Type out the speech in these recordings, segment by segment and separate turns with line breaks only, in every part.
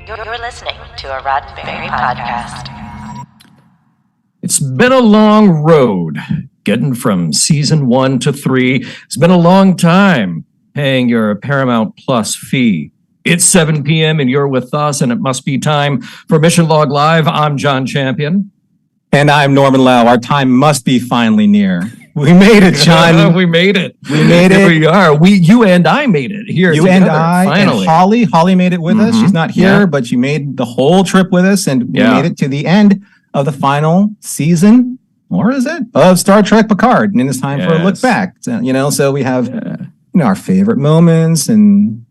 You're listening to a Roddenberry podcast.
It's been a long road getting from season 1 to 3. It's been a long time paying your Paramount Plus fee. It's 7 p.m. and you're with us, and it must be time for Mission Log Live. I'm John Champion.
And I'm Norman Lau. Our time must be finally near. We made it, John.
We made it.
We made it.
Here we are. You and I made it here
You
together,
and I
finally.
and Holly. Holly made it with us. She's not here, but she made the whole trip with us, and we made it to the end of the final season, or is it, of Star Trek Picard. And it's time for a look back. So, so we have our favorite moments and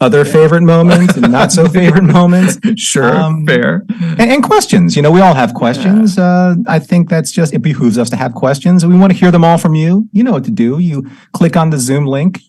other favorite moments and not so favorite moments.
Sure, fair.
And questions. We all have questions. I think it behooves us to have questions. We want to hear them all from you. You know what to do. You click on the Zoom link,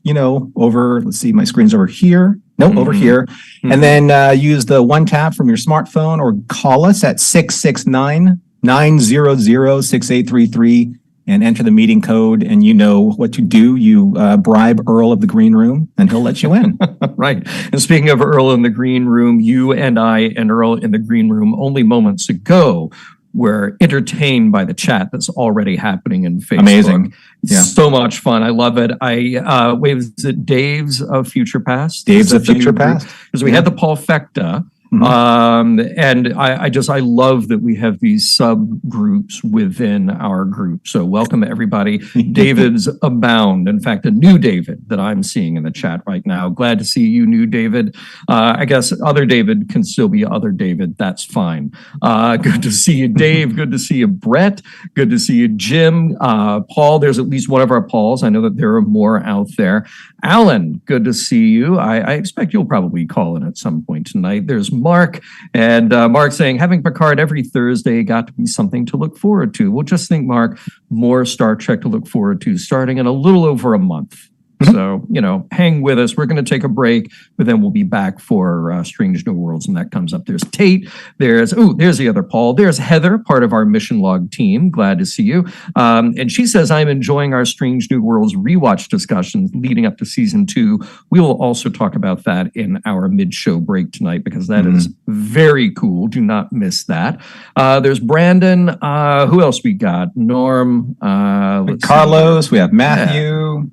over, let's see, my screen's over here. Over here. And then use the one tap from your smartphone or call us at 669-900-6833. And enter the meeting code, and you know what to do. You bribe Earl of the Green Room, and he'll let you in.
Right. And speaking of Earl in the Green Room, you and I and Earl in the Green Room only moments ago were entertained by the chat that's already happening in Facebook.
Amazing. Yeah.
So much fun. I love it. Is it Dave's of Future Past?
Dave's of Future Past?
Because we had the Paul Fecta. And I love that we have these subgroups within our group. So welcome everybody. David's abound. In fact, a new David that I'm seeing in the chat right now. Glad to see you, new David. I guess other David can still be other David. That's fine. Good to see you, Dave. Good to see you, Brett. Good to see you, Jim. Paul, there's at least one of our Pauls. I know that there are more out there. Alan, good to see you. I expect you'll probably call in at some point tonight. There's Mark, and Mark saying, having Picard every Thursday got to be something to look forward to. Well, just think, Mark, more Star Trek to look forward to starting in a little over a month. So, hang with us. We're going to take a break, but then we'll be back for Strange New Worlds, and that comes up. There's Tate. There's the other Paul. There's Heather, part of our Mission Log team. Glad to see you. And she says, I'm enjoying our Strange New Worlds rewatch discussions leading up to season 2. We will also talk about that in our mid-show break tonight, because that is very cool. Do not miss that. There's Brandon. Who else we got? Norm.
Carlos. We have Matthew.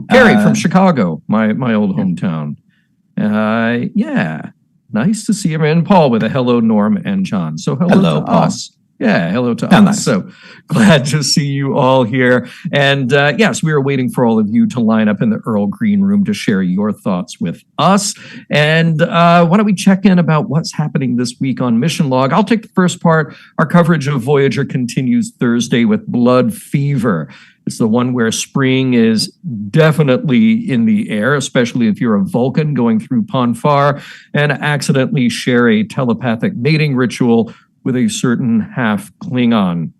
Carrie from Chicago, my old hometown. Nice to see you. And Paul with a hello, Norm and John. So hello to
Paul.
us. Yeah, hello to us.
Nice.
So glad to see you all here. And yes, we are waiting for all of you to line up in the Earl Green Room to share your thoughts with us. And why don't we check in about what's happening this week on Mission Log? I'll take the first part. Our coverage of Voyager continues Thursday with Blood Fever. It's the one where spring is definitely in the air, especially if you're a Vulcan going through Ponfar and accidentally share a telepathic mating ritual with a certain half Klingon.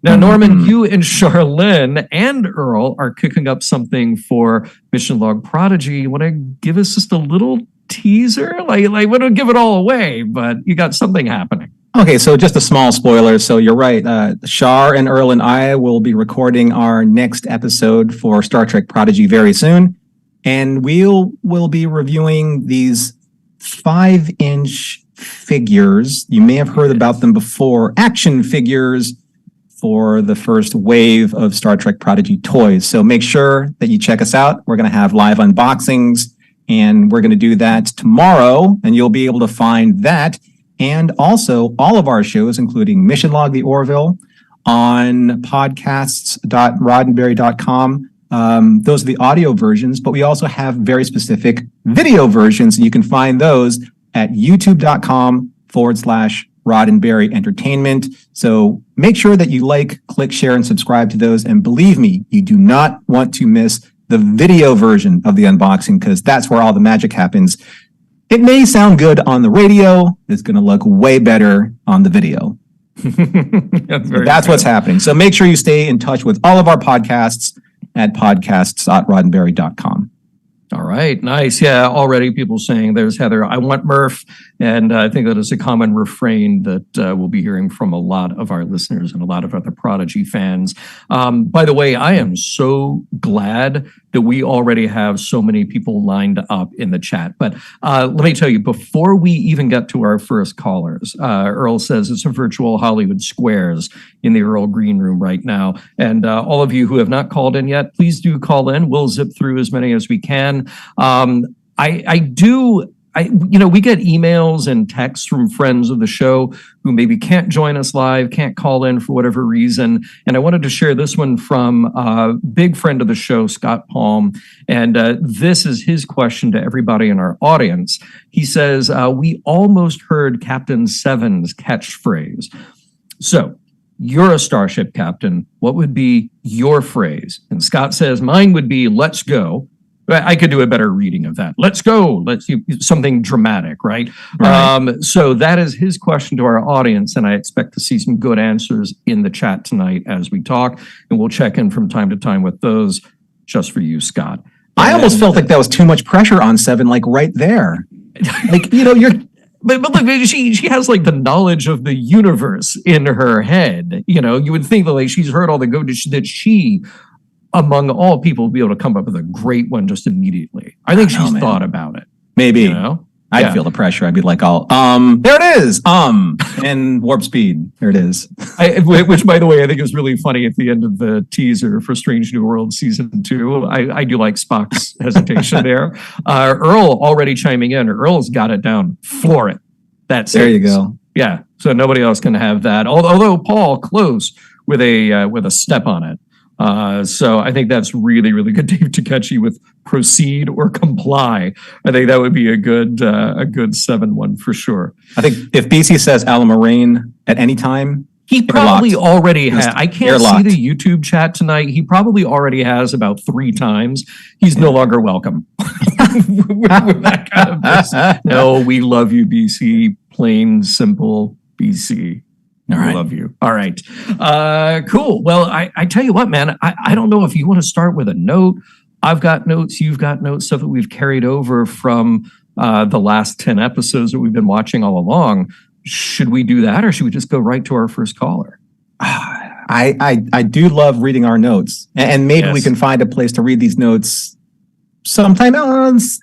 Now, Norman, you and Charlene and Earl are cooking up something for Mission Log Prodigy. You want to give us just a little teaser? We don't give it all away, but you got something happening.
Okay, so just a small spoiler. So you're right. Char and Earl and I will be recording our next episode for Star Trek Prodigy very soon. And we'll be reviewing these 5-inch figures. You may have heard about them before. Action figures for the first wave of Star Trek Prodigy toys. So make sure that you check us out. We're going to have live unboxings, and we're going to do that tomorrow. And you'll be able to find that. And also all of our shows, including Mission Log the Orville, on podcasts.roddenberry.com. Those are the audio versions, but we also have very specific video versions. And you can find those at youtube.com/Roddenberry Entertainment. So make sure that you like, click, share, and subscribe to those. And believe me, you do not want to miss the video version of the unboxing, because that's where all the magic happens. It may sound good on the radio. It's going to look way better on the video. That's what's happening. So make sure you stay in touch with all of our podcasts at podcasts.roddenberry.com.
All right. Nice. Yeah. Already people saying there's Heather. I want Murph. And I think that is a common refrain that we'll be hearing from a lot of our listeners and a lot of other Prodigy fans. By the way, I am so glad that we already have so many people lined up in the chat. But let me tell you, before we even get to our first callers, Earl says it's a virtual Hollywood Squares in the Earl Green Room right now. And all of you who have not called in yet, please do call in. We'll zip through as many as we can. We get emails and texts from friends of the show who maybe can't join us live, can't call in for whatever reason. And I wanted to share this one from a big friend of the show, Scott Palm. And this is his question to everybody in our audience. He says, we almost heard Captain Seven's catchphrase. So you're a starship captain. What would be your phrase? And Scott says, mine would be, let's go. I could do a better reading of that. Let's go. Something dramatic, right? So that is his question to our audience, and I expect to see some good answers in the chat tonight as we talk, and we'll check in from time to time with those just for you, Scott.
I almost felt like that was too much pressure on Seven, like right there. Like,
But look, she has like the knowledge of the universe in her head. You would think that like she's heard all the that she, among all people, will be able to come up with a great one just immediately. I think she's thought about it.
Maybe. I'd feel the pressure. I'd be like, there it is. And warp speed. There it is.
Which, by the way, I think is really funny at the end of the teaser for Strange New World Season 2. I do like Spock's hesitation there. Earl already chiming in. Earl's got it down. Floor it. That's it.
There you go.
Yeah. So nobody else can have that. Although Paul close with a step on it. So I think that's really, really good. Dave Takechi with proceed or comply. I think that would be a good 7-1 for sure.
I think if BC says Alamarine at any time,
he probably already has. I can't see the YouTube chat tonight. He probably already has about 3 times. He's no longer welcome. with that kind of business. No, we love you, BC. Plain, simple BC.
All right.
I love you. All right. Cool. Well, I tell you what, man, I don't know if you want to start with a note. I've got notes. You've got notes, stuff that we've carried over from the last 10 episodes that we've been watching all along. Should we do that, or should we just go right to our first caller?
I do love reading our notes, and maybe we can find a place to read these notes sometime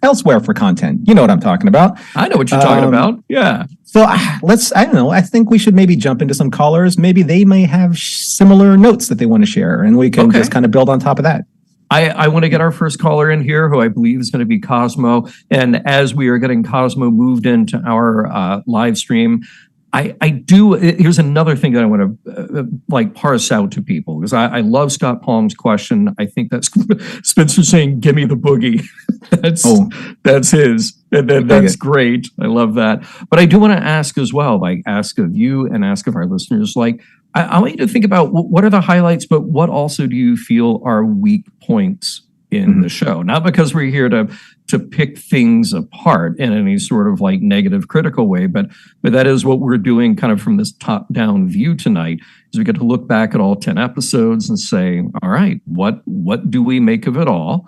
elsewhere for content. You know what I'm talking about.
I know what you're talking about. Yeah.
So I don't know. I think we should maybe jump into some callers. Maybe they may have similar notes that they want to share, and we can just kind of build on top of that.
I want to get our first caller in here, who I believe is going to be Cosmo. And as we are getting Cosmo moved into our live stream, here's another thing that I want to parse out to people, because I love Scott Palm's question. I think that's Spencer saying, give me the boogie. That's his. And then that's great. I love that. But I do want to ask as well, ask of you and ask of our listeners, I want you to think about what are the highlights, but what also do you feel are weak points in the show? Not because we're here to pick things apart in any sort of negative critical way, but that is what we're doing kind of from this top down view tonight, is we get to look back at all 10 episodes and say, all right, what do we make of it all?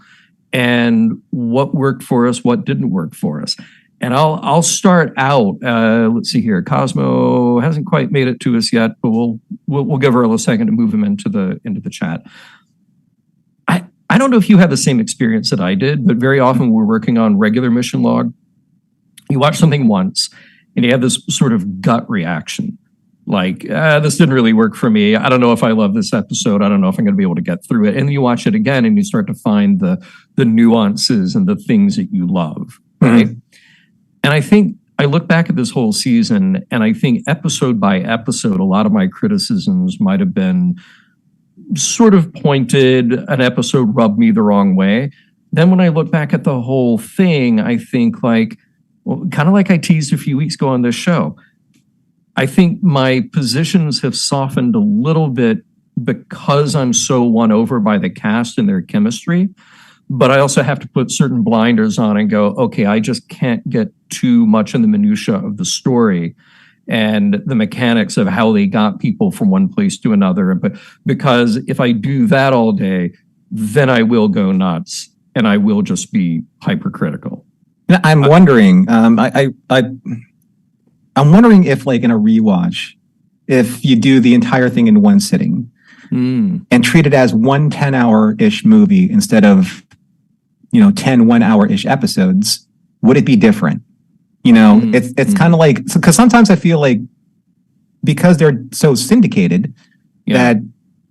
And what worked for us, what didn't work for us? And I'll start out. Let's see here. Cosmo hasn't quite made it to us yet, but we'll give Earl a second to move him into the chat. I don't know if you had the same experience that I did, but very often we're working on regular mission log. You watch something once, and you have this sort of gut reaction, this didn't really work for me. I don't know if I love this episode. I don't know if I'm going to be able to get through it. And then you watch it again, and you start to find the nuances and the things that you love, right? And I think I look back at this whole season, and I think episode by episode, a lot of my criticisms might have been sort of pointed. An episode rubbed me the wrong way. Then when I look back at the whole thing, I think kind of like I teased a few weeks ago on this show, I think my positions have softened a little bit because I'm so won over by the cast and their chemistry. But I also have to put certain blinders on and go, okay, I just can't get too much in the minutia of the story and the mechanics of how they got people from one place to another. But because if I do that all day, then I will go nuts and I will just be hypercritical.
I'm wondering, I'm wondering if, like, in a rewatch, if you do the entire thing in one sitting and treat it as one 10-hour-ish movie instead of, 10 1-hour-ish episodes, would it be different? It's kind of like, because sometimes I feel like because they're so syndicated that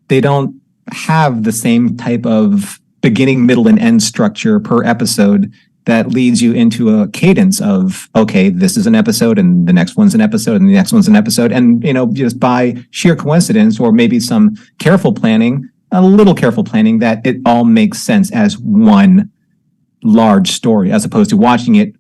they don't have the same type of beginning, middle, and end structure per episode that leads you into a cadence of, okay, this is an episode and the next one's an episode and the next one's an episode. And, just by sheer coincidence or maybe some careful planning, a little careful planning, that it all makes sense as one large story, as opposed to watching it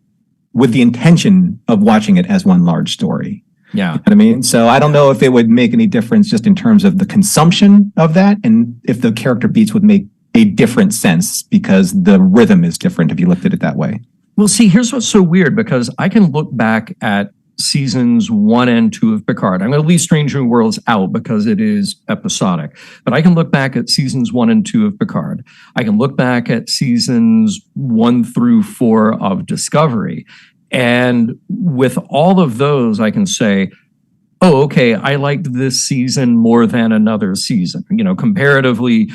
with the intention of watching it as one large story.
Yeah.
You know what I mean? So I don't know if it would make any difference just in terms of the consumption of that, and if the character beats would make a different sense because the rhythm is different if you looked at it that way.
Well, see, here's what's so weird, because I can look back at seasons 1 and 2 of Picard. I'm going to leave Strange New Worlds out because it is episodic, but I can look back at seasons 1 and 2 of Picard. I can look back at seasons 1 through 4 of Discovery. And with all of those, I can say, oh, okay, I liked this season more than another season. Comparatively,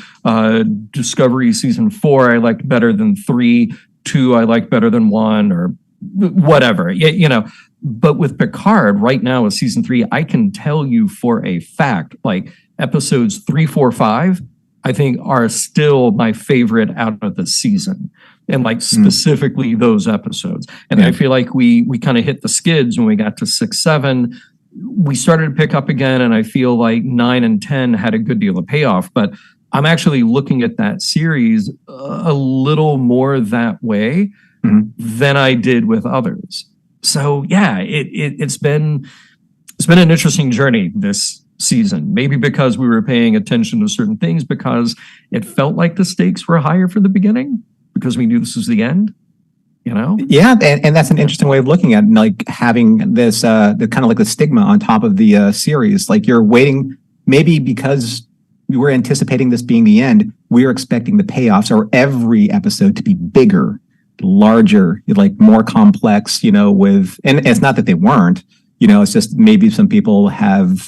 Discovery season 4, I liked better than 3, 2, I liked better than 1, or whatever, But with Picard right now with season 3, I can tell you for a fact, like episodes 3, 4, 5, I think are still my favorite out of the season. And like specifically those episodes. And I feel like we kind of hit the skids when we got to 6, 7. We started to pick up again, and I feel like 9 and 10 had a good deal of payoff. But I'm actually looking at that series a little more that way than I did with others. So yeah, it's been an interesting journey this season. Maybe because we were paying attention to certain things, because it felt like the stakes were higher for the beginning, because we knew this was the end.
Yeah, and that's an interesting way of looking at it, like having this the kind of like the stigma on top of the series. Like you're waiting, maybe because we were anticipating this being the end, we're expecting the payoffs or every episode to be bigger, larger, like more complex, and it's not that they weren't, it's just maybe some people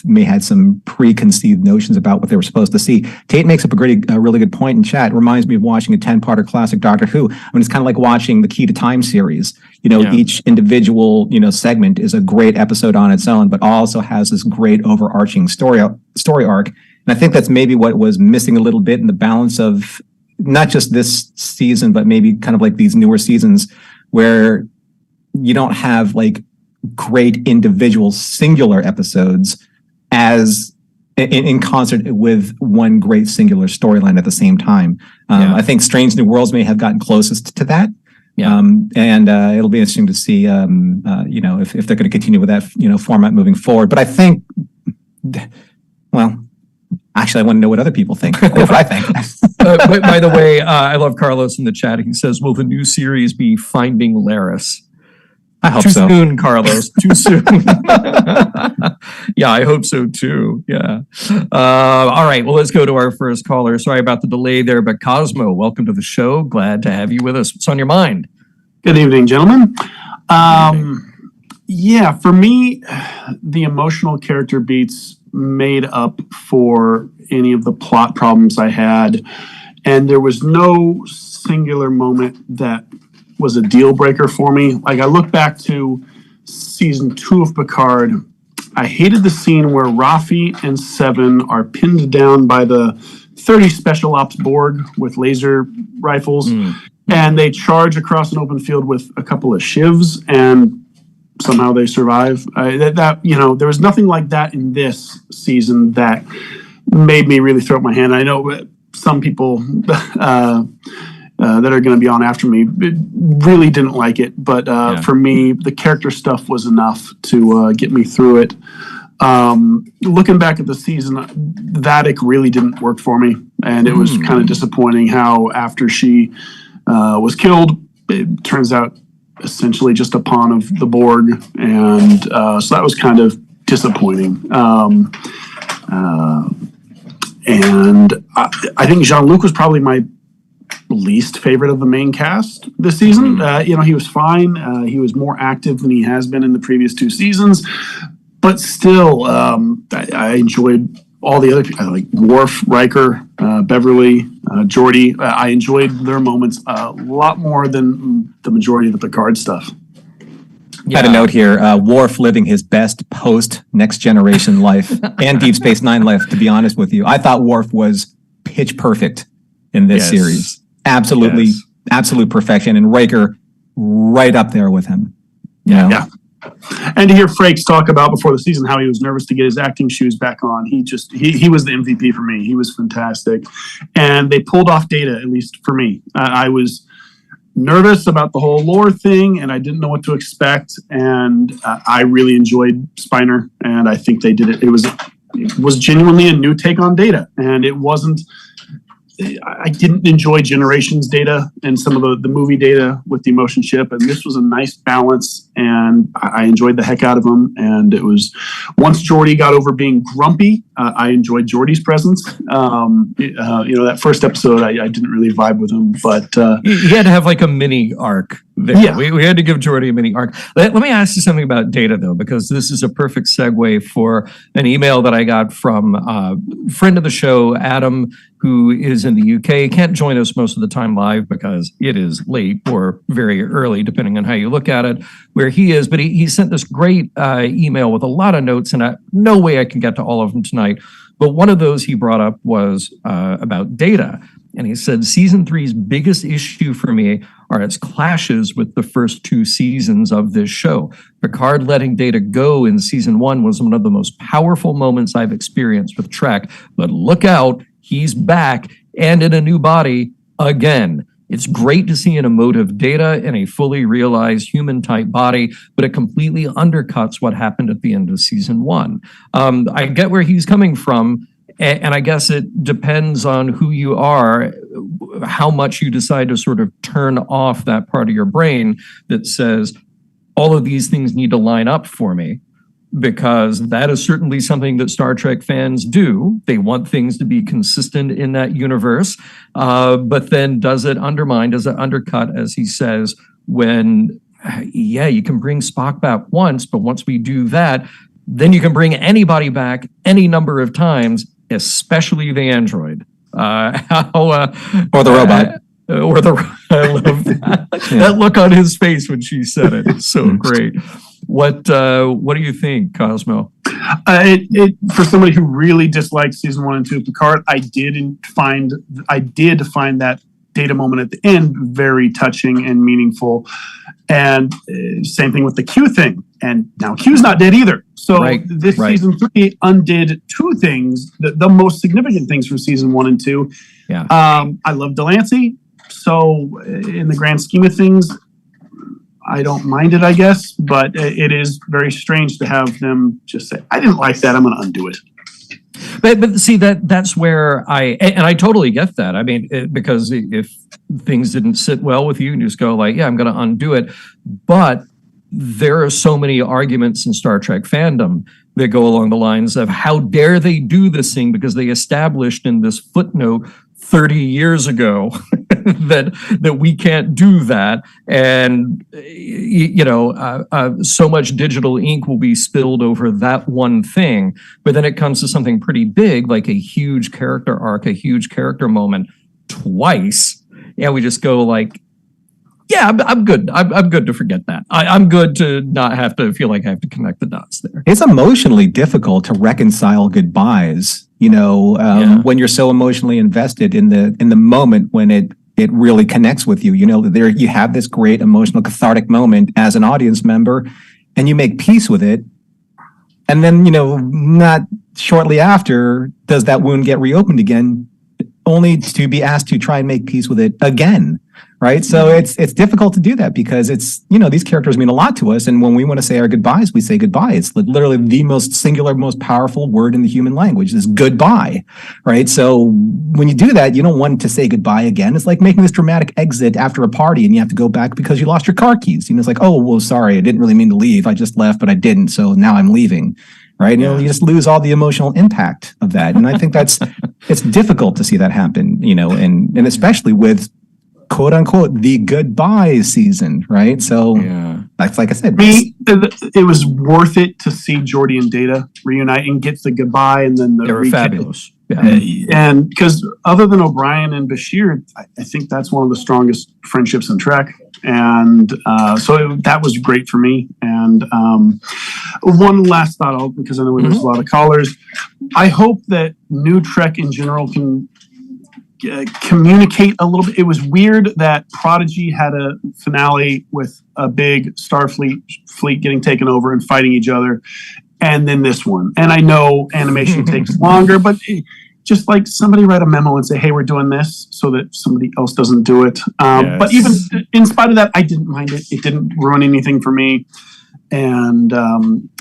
may had some preconceived notions about what they were supposed to see. Tate makes up a really good point in chat. It reminds me of watching a 10-parter classic Doctor Who. It's kind of like watching the Key to Time series. Each individual, segment is a great episode on its own, but also has this great overarching story arc. And I think that's maybe what was missing a little bit in the balance of not just this season, but maybe kind of like these newer seasons where you don't have like great individual singular episodes as in concert with one great singular storyline at the same time. I think Strange New Worlds may have gotten closest to that. And it'll be interesting to see, if they're going to continue with that, format moving forward. But I think, well, actually, I want to know what other people think. What I think.
But by the way, I love Carlos in the chat. He says, will the new series be Finding Laris?
I hope
so.
Too
soon, Carlos. Too soon. Yeah, I hope so too. Yeah. All right. Well, let's go to our first caller. Sorry about the delay there, but Cosmo, welcome to the show. Glad to have you with us. What's on your mind?
Good evening, gentlemen. Yeah, for me, the emotional character beats made up for any of the plot problems I had, and there was no singular moment that was a deal breaker for me. Like, I look back to season 2 of Picard. I hated the scene where Rafi and Seven are pinned down by the 30 Special Ops Borg with laser rifles, and they charge across an open field with a couple of shivs, and somehow they survive. There was nothing like that in this season that made me really throw up my hand. I know some people that are going to be on after me really didn't like it, but for me, the character stuff was enough to get me through it. Looking back at the season, Vadic really didn't work for me, and it was kind of disappointing how after she was killed, it turns out essentially just a pawn of the Borg, and so that was kind of disappointing. And I think Jean-Luc was probably my least favorite of the main cast this season. He was fine. He was more active than he has been in the previous 2 seasons, but still, I enjoyed all the other people, like Worf, Riker, Beverly, Geordi. I enjoyed their moments a lot more than the majority of the Picard stuff.
I had a note here, Worf living his best post-Next Generation life and Deep Space Nine life, to be honest with you. I thought Worf was pitch perfect in this series. Absolutely, absolute perfection. And Riker right up there with him.
Yeah. And to hear Frakes talk about before the season how he was nervous to get his acting shoes back on, he was the MVP for me. He was fantastic. And they pulled off Data, at least for me. I was nervous about the whole lore thing, and I didn't know what to expect. And I really enjoyed Spiner, and I think they did it. It was genuinely a new take on Data, and it wasn't. I didn't enjoy Generations Data and some of the movie Data with the emotion chip, and this was a nice balance, and I enjoyed the heck out of them. And it was, once Geordi got over being grumpy, I enjoyed Geordi's presence. That first episode, I didn't really vibe with him, but
he had to have like a mini arc there. Yeah, we had to give Geordi a mini arc. Let me ask you something about Data, though, because this is a perfect segue for an email that I got from a friend of the show, Adam, who is in the UK. Can't join us most of the time live because it is late or very early, depending on how you look at it, where he is. But he sent this great email with a lot of notes, and no way I can get to all of them tonight. But one of those he brought up was about Data. And he said, season 3's biggest issue for me are its clashes with the first 2 seasons of this show. Picard letting Data go in season 1 was one of the most powerful moments I've experienced with Trek. But look out, he's back and in a new body again. It's great to see an emotive Data in a fully realized human-type body, but it completely undercuts what happened at the end of season 1. I get where he's coming from, and I guess it depends on who you are, how much you decide to sort of turn off that part of your brain that says, all of these things need to line up for me. Because that is certainly something that Star Trek fans do. They want things to be consistent in that universe. But then does it undercut, as he says, when, you can bring Spock back once, but once we do that, then you can bring anybody back any number of times, especially the android.
Or the robot.
I love that. That look on his face when she said it. It's so great. What do you think, Cosmo?
For somebody who really dislikes season 1 and 2 of Picard, I did find that Data moment at the end very touching and meaningful. And same thing with the Q thing. And now Q's not dead either. So season 3 undid 2 things, the most significant things from season 1 and 2.
Yeah.
I love Delancey. So in the grand scheme of things, I don't mind it, I guess, but it is very strange to have them just say, I didn't like that, I'm going to undo it.
But see, that's where I totally get that. I mean, because if things didn't sit well with you, you just go like, I'm going to undo it. But there are so many arguments in Star Trek fandom that go along the lines of how dare they do this thing because they established in this footnote 30 years ago that we can't do that. And, so much digital ink will be spilled over that one thing. But then it comes to something pretty big, like a huge character arc, a huge character moment twice. And we just go like, I'm good. I'm good to forget that. I'm good to not have to feel like I have to connect the dots there.
It's emotionally difficult to reconcile goodbyes, when you're so emotionally invested in the moment when it really connects with you. There you have this great emotional cathartic moment as an audience member and you make peace with it. And then, not shortly after does that wound get reopened again, only to be asked to try and make peace with it again. Right. So it's difficult to do that because these characters mean a lot to us. And when we want to say our goodbyes, we say goodbye. It's literally the most singular, most powerful word in the human language is goodbye. Right. So when you do that, you don't want to say goodbye again. It's like making this dramatic exit after a party and you have to go back because you lost your car keys. It's like, oh, well, sorry, I didn't really mean to leave. I just left, but I didn't. So now I'm leaving. Right. You just lose all the emotional impact of that. And I think it's difficult to see that happen, and especially with quote unquote the goodbye season, right? So that's like I said,
it was worth it to see Geordi and Data reunite and get the goodbye, and then
they were fabulous.
And because other than O'Brien and Bashir, I think that's one of the strongest friendships in Trek. And so that was great for me. And one last thought, because I know there's a lot of callers. I hope that New Trek in general can communicate a little bit. It was weird that Prodigy had a finale with a big Starfleet fleet getting taken over and fighting each other, and then this one. And I know animation takes longer, but just like somebody write a memo and say, hey, we're doing this, so that somebody else doesn't do it. But even in spite of that, I didn't mind it. It didn't ruin anything for me. And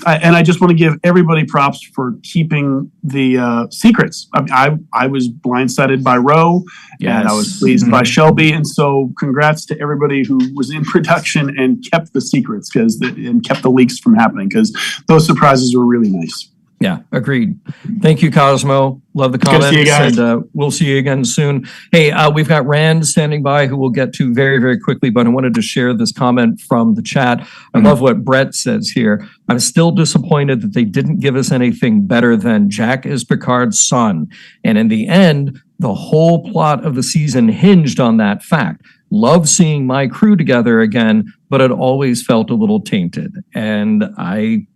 I just want to give everybody props for keeping the secrets. I was blindsided by Ro, and I was pleased by Shelby. And so congrats to everybody who was in production and kept the secrets and kept the leaks from happening, because those surprises were really nice.
Yeah, agreed. Thank you, Cosmo. Love the comments.
Good to see you guys.
And we'll see you again soon. Hey, we've got Rand standing by, who we'll get to very, very quickly, but I wanted to share this comment from the chat. I love what Brett says here. I'm still disappointed that they didn't give us anything better than Jack is Picard's son. And in the end, the whole plot of the season hinged on that fact. Love seeing my crew together again, but it always felt a little tainted. And I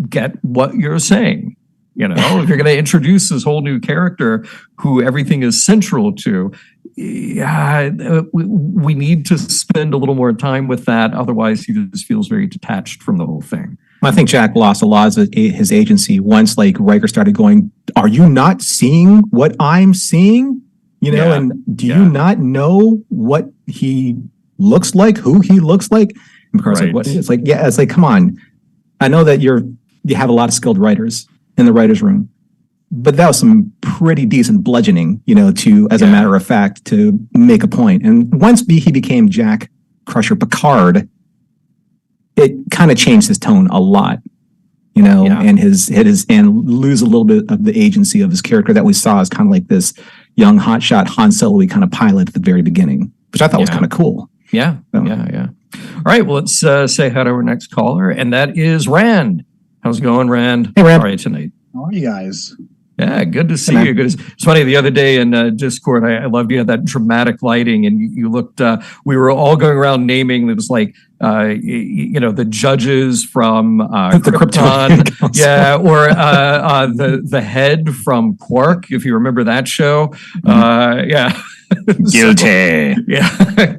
get what you're saying. You know, if you're going to introduce this whole new character who everything is central to, we need to spend a little more time with that. Otherwise, he just feels very detached from the whole thing.
I think Jack lost a lot of his agency once, like, Riker started going, are you not seeing what I'm seeing? You know, and do you not know what he looks like, who he looks like? And Picard's like, what? It's like, it's like, come on. I know that you have a lot of skilled writers in the writer's room, but that was some pretty decent bludgeoning, you know, as a matter of fact, to make a point. And once he became Jack Crusher Picard, it kind of changed his tone a lot, you know, and and lose a little bit of the agency of his character that we saw as kind of like this young hotshot Han Solo-y kind of pilot at the very beginning, which I thought was kind of cool.
Yeah. All right, well, let's say hi to our next caller, and that is Rand. How's it going, Rand?
Hey, Rand.
All right, tonight.
How are you guys?
Yeah, good to see you. Good. It's funny, the other day in Discord, I loved you had that dramatic lighting, and you looked, we were all going around naming, it was like, the judges from
the
Krypton. Or the head from Quark, if you remember that show.
Guilty.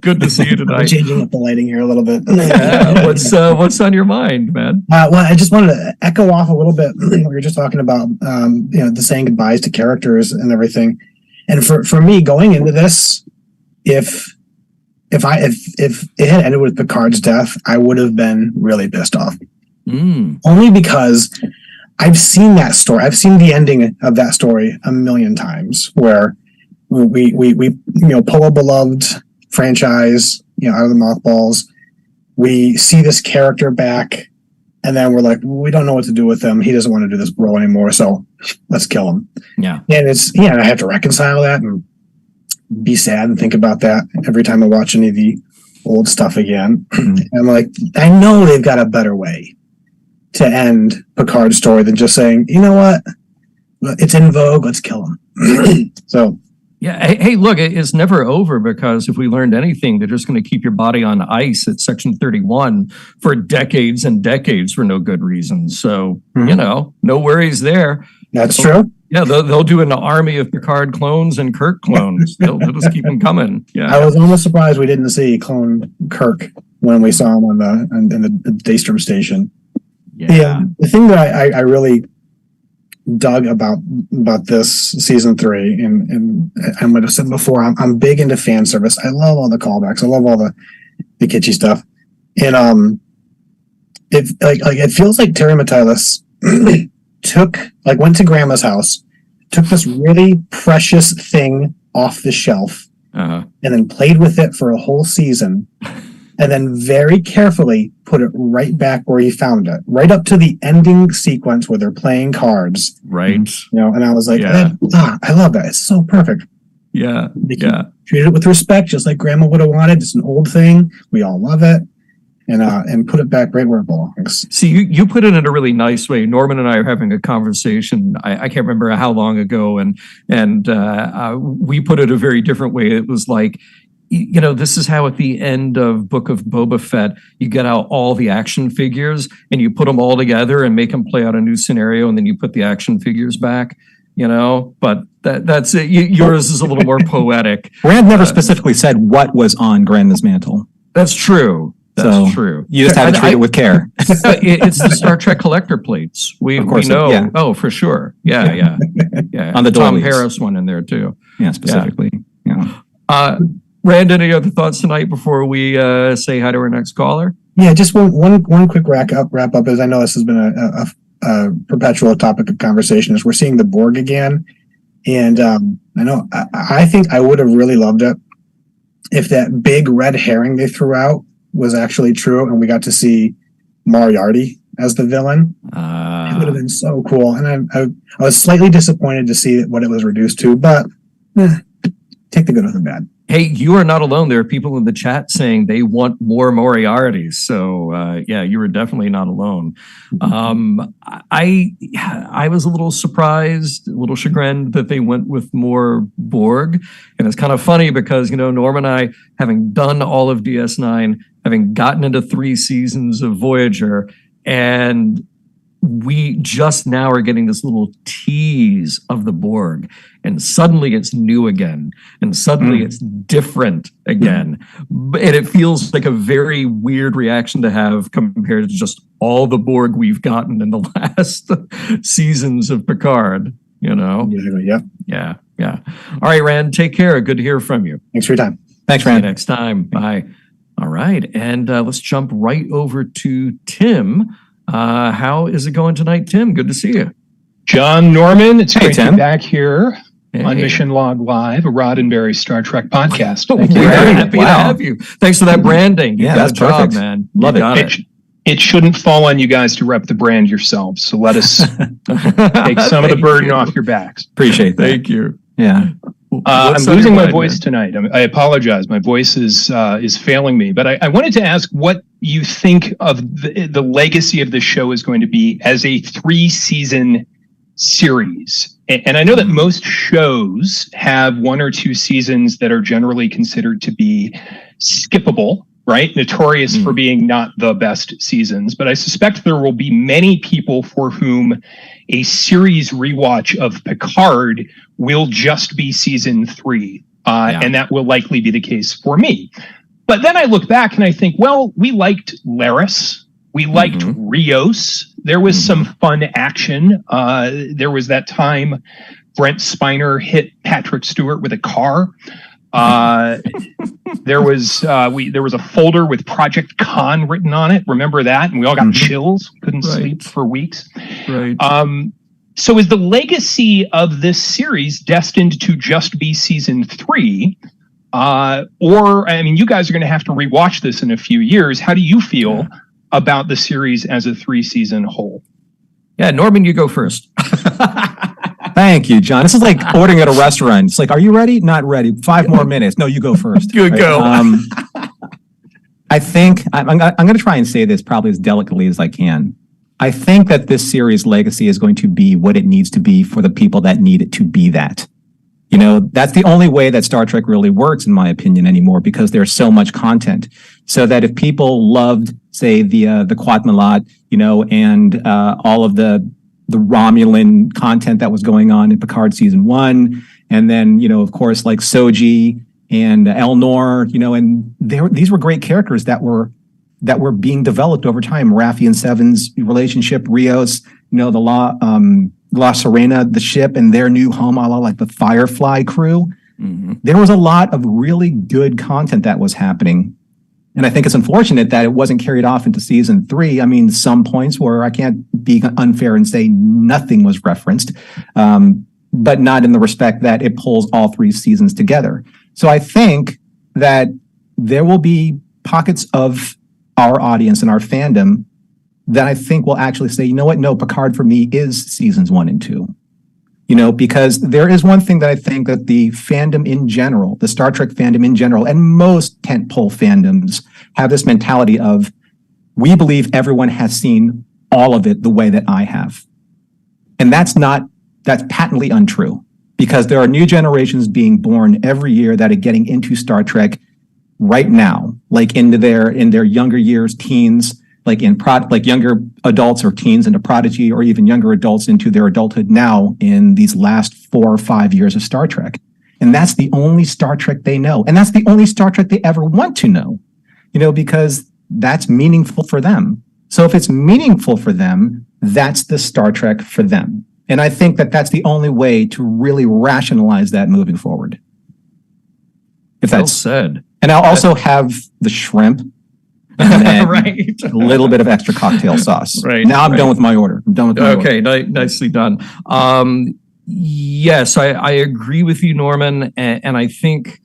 Good to see you tonight.
I'm changing up the lighting here a little bit.
What's on your mind, man?
Well, I just wanted to echo off a little bit what you were just talking about, the saying goodbyes to characters and everything. And for me, going into this, if it had ended with Picard's death, I would have been really pissed off. Only because I've seen that story. I've seen the ending of that story a million times, where we pull a beloved franchise, out of the mothballs. We see this character back, and then we're like, we don't know what to do with him. He doesn't want to do this role anymore, so let's kill him. Yeah. And I have to reconcile that and be sad and think about that every time I watch any of the old stuff again. I'm like, I know they've got a better way to end Picard's story than just saying, you know what? It's in vogue. Let's kill him. So.
Yeah. Hey, look, it's never over, because if we learned anything, they're just going to keep your body on ice at Section 31 for decades and decades for no good reason. So, no worries there.
That's true.
Yeah, they'll do an army of Picard clones and Kirk clones. They'll just keep them coming. Yeah,
I was almost surprised we didn't see clone Kirk when we saw him on the Daystrom station. Yeah, the thing that I really dug about this season 3, and I'm going to say before, I'm big into fan service. I love all the callbacks. I love all the kitschy stuff, and it feels like Terry Matalas went to Grandma's house, took this really precious thing off the shelf, and then played with it for a whole season, and then very carefully put it right back where he found it, right up to the ending sequence where they're playing cards.
Right.
And I was like, I love that. It's so perfect.
Yeah.
They keep
Yeah.
treated it with respect, just like Grandma would have wanted. It's an old thing. We all love it. And put it back right where it belongs.
See, you put it in a really nice way. Norman and I are having a conversation. I can't remember how long ago, and we put it a very different way. It was like, you know, this is how at the end of Book of Boba Fett, you get out all the action figures and you put them all together and make them play out a new scenario, and then you put the action figures back. You know, but that's it. Yours is a little more poetic.
Rand never specifically said what was on Grandma's mantle.
That's true. That's true.
You just have to treat it with care.
It's the Star Trek collector plates. We know.
Yeah.
Oh, for sure. Yeah.
On the
Tom
doilies.
Harris one in there too.
Yeah, specifically. Yeah.
Rand, any other thoughts tonight before we say hi to our next caller?
Yeah, just one quick wrap up, as I know this has been a perpetual topic of conversation, is we're seeing the Borg again. And I think I would have really loved it if that big red herring they threw out was actually true and we got to see Moriarty as the villain. It would have been so cool. And I was slightly disappointed to see what it was reduced to, but take the good with the bad.
Hey, you are not alone. There are people in the chat saying they want more Moriartys. So yeah, you were definitely not alone. I was a little surprised, a little chagrined that they went with more Borg. And it's kind of funny because, you know, Norm and I, having done all of DS9, having gotten into 3 seasons of Voyager, and we just now are getting this little tease of the Borg, and suddenly it's new again, and suddenly it's different again. And it feels like a very weird reaction to have compared to just all the Borg we've gotten in the last seasons of Picard, you know? Yeah. All right, Rand, take care. Good to hear from you.
Thanks for your time.
Thanks,
See you
Rand.
next time. Bye. All right, and let's jump right over to Tim. How is it going tonight, Tim? Good to see you.
John, Norman, it's great to
Tim.
be back here on
Hey.
Mission Log Live, a Roddenberry Star Trek podcast.
We're
Thank you.
very
Great.
happy to
Wow.
have you. Thanks for that branding. You
Yeah,
got
that's
a job,
perfect.
man.
Love
You
it.
got it.
It shouldn't fall on you guys to rep the brand yourselves, so let us take some of the
Thank
burden
you.
off your backs.
Appreciate that.
Thank you.
Yeah.
I'm
What's on
losing
your
my
mind,
voice tonight. I apologize. My voice is failing me. But I wanted to ask what you think of the legacy of the show is going to be as a 3-season series. And I know that most shows have 1 or 2 seasons that are generally considered to be skippable, right? Notorious for being not the best seasons. But I suspect there will be many people for whom a series rewatch of Picard will just be season 3. And that will likely be the case for me. But then I look back and I think, well, we liked Laris. We liked Rios. There was some fun action. There was that time Brent Spiner hit Patrick Stewart with a car. There was a folder with Project Khan written on it. Remember that? And we all got chills. Couldn't sleep for weeks.
Right.
So is the legacy of this series destined to just be season 3? Or, I mean, you guys are going to have to rewatch this in a few years. How do you feel about the series as a 3-season whole?
Yeah, Norman, you go first.
Thank you, John. This is like ordering at a restaurant. It's like, are you ready? Not ready. 5 more minutes. No, you go first.
Good go.
I think I'm going to try and say this probably as delicately as I can. I think that this series legacy is going to be what it needs to be for the people that need it to be that. You know, that's the only way that Star Trek really works, in my opinion, anymore, because there's so much content. So that if people loved, say, the Quat Malat, you know, and all of the Romulan content that was going on in Picard season 1, and then, you know, of course, like Soji and Elnor, you know, and these were great characters that were being developed over time. Raffi and Seven's relationship, Rios, you know, the La Serena, the ship, and their new home, a la like the Firefly crew. There was a lot of really good content that was happening. And I think it's unfortunate that it wasn't carried off into season 3. I mean, some points where I can't be unfair and say nothing was referenced, but not in the respect that it pulls all 3 seasons together. So I think that there will be pockets of our audience and our fandom that I think will actually say, you know what? No, Picard for me is seasons 1 and 2. because there is one thing that I think that the fandom in general, the Star Trek fandom in general, and most tentpole fandoms have this mentality of, we believe everyone has seen all of it the way that I have. And that's patently untrue, because there are new generations being born every year that are getting into Star Trek right now, like in their younger years, teens, like younger adults or teens into Prodigy, or even younger adults into their adulthood now in these last 4 or 5 years of Star Trek. And that's the only Star Trek they know. And that's the only Star Trek they ever want to know, because that's meaningful for them. So if it's meaningful for them, that's the Star Trek for them. And I think that that's the only way to really rationalize that moving forward. If that's
said.
And I'll also have the shrimp. And
right.
a little bit of extra cocktail sauce.
Right.
Now I'm done with my order. I'm done with my order.
Okay, nicely done. Yes, I agree with you, Norman. And I think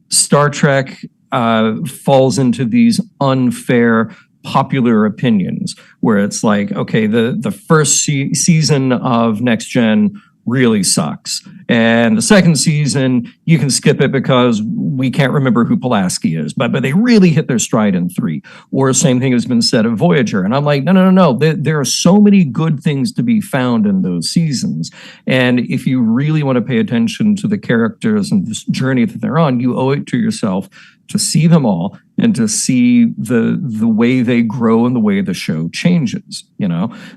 Star Trek falls into these unfair popular opinions where it's like, okay, the first season of Next Gen really sucks. And the second season, you can skip it because we can't remember who Pulaski is. But they really hit their stride in 3. Or same thing has been said of Voyager. And I'm like, no. There are so many good things to be found in those seasons. And if you really want to pay attention to the characters and this journey that they're on, you owe it to yourself to see them all and to see the way they grow and the way the show changes,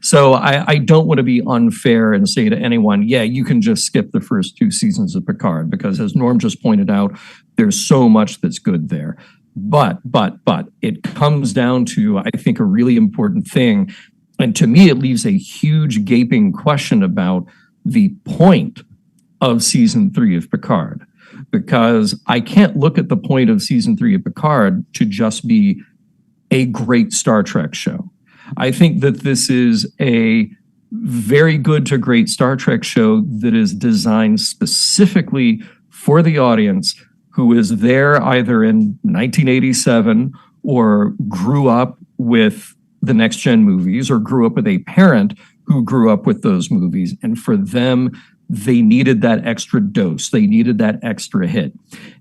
So I don't want to be unfair and say to anyone, yeah, you can just skip the first 2 seasons of Picard, because as Norm just pointed out, there's so much that's good there. But it comes down to, I think, a really important thing. And to me, it leaves a huge gaping question about the point of season 3 of Picard. Because I can't look at the point of season 3 of Picard to just be a great Star Trek show. I think that this is a very good to great Star Trek show that is designed specifically for the audience who is there either in 1987 or grew up with the Next Gen movies or grew up with a parent who grew up with those movies. And for them, they needed that extra dose. They needed that extra hit.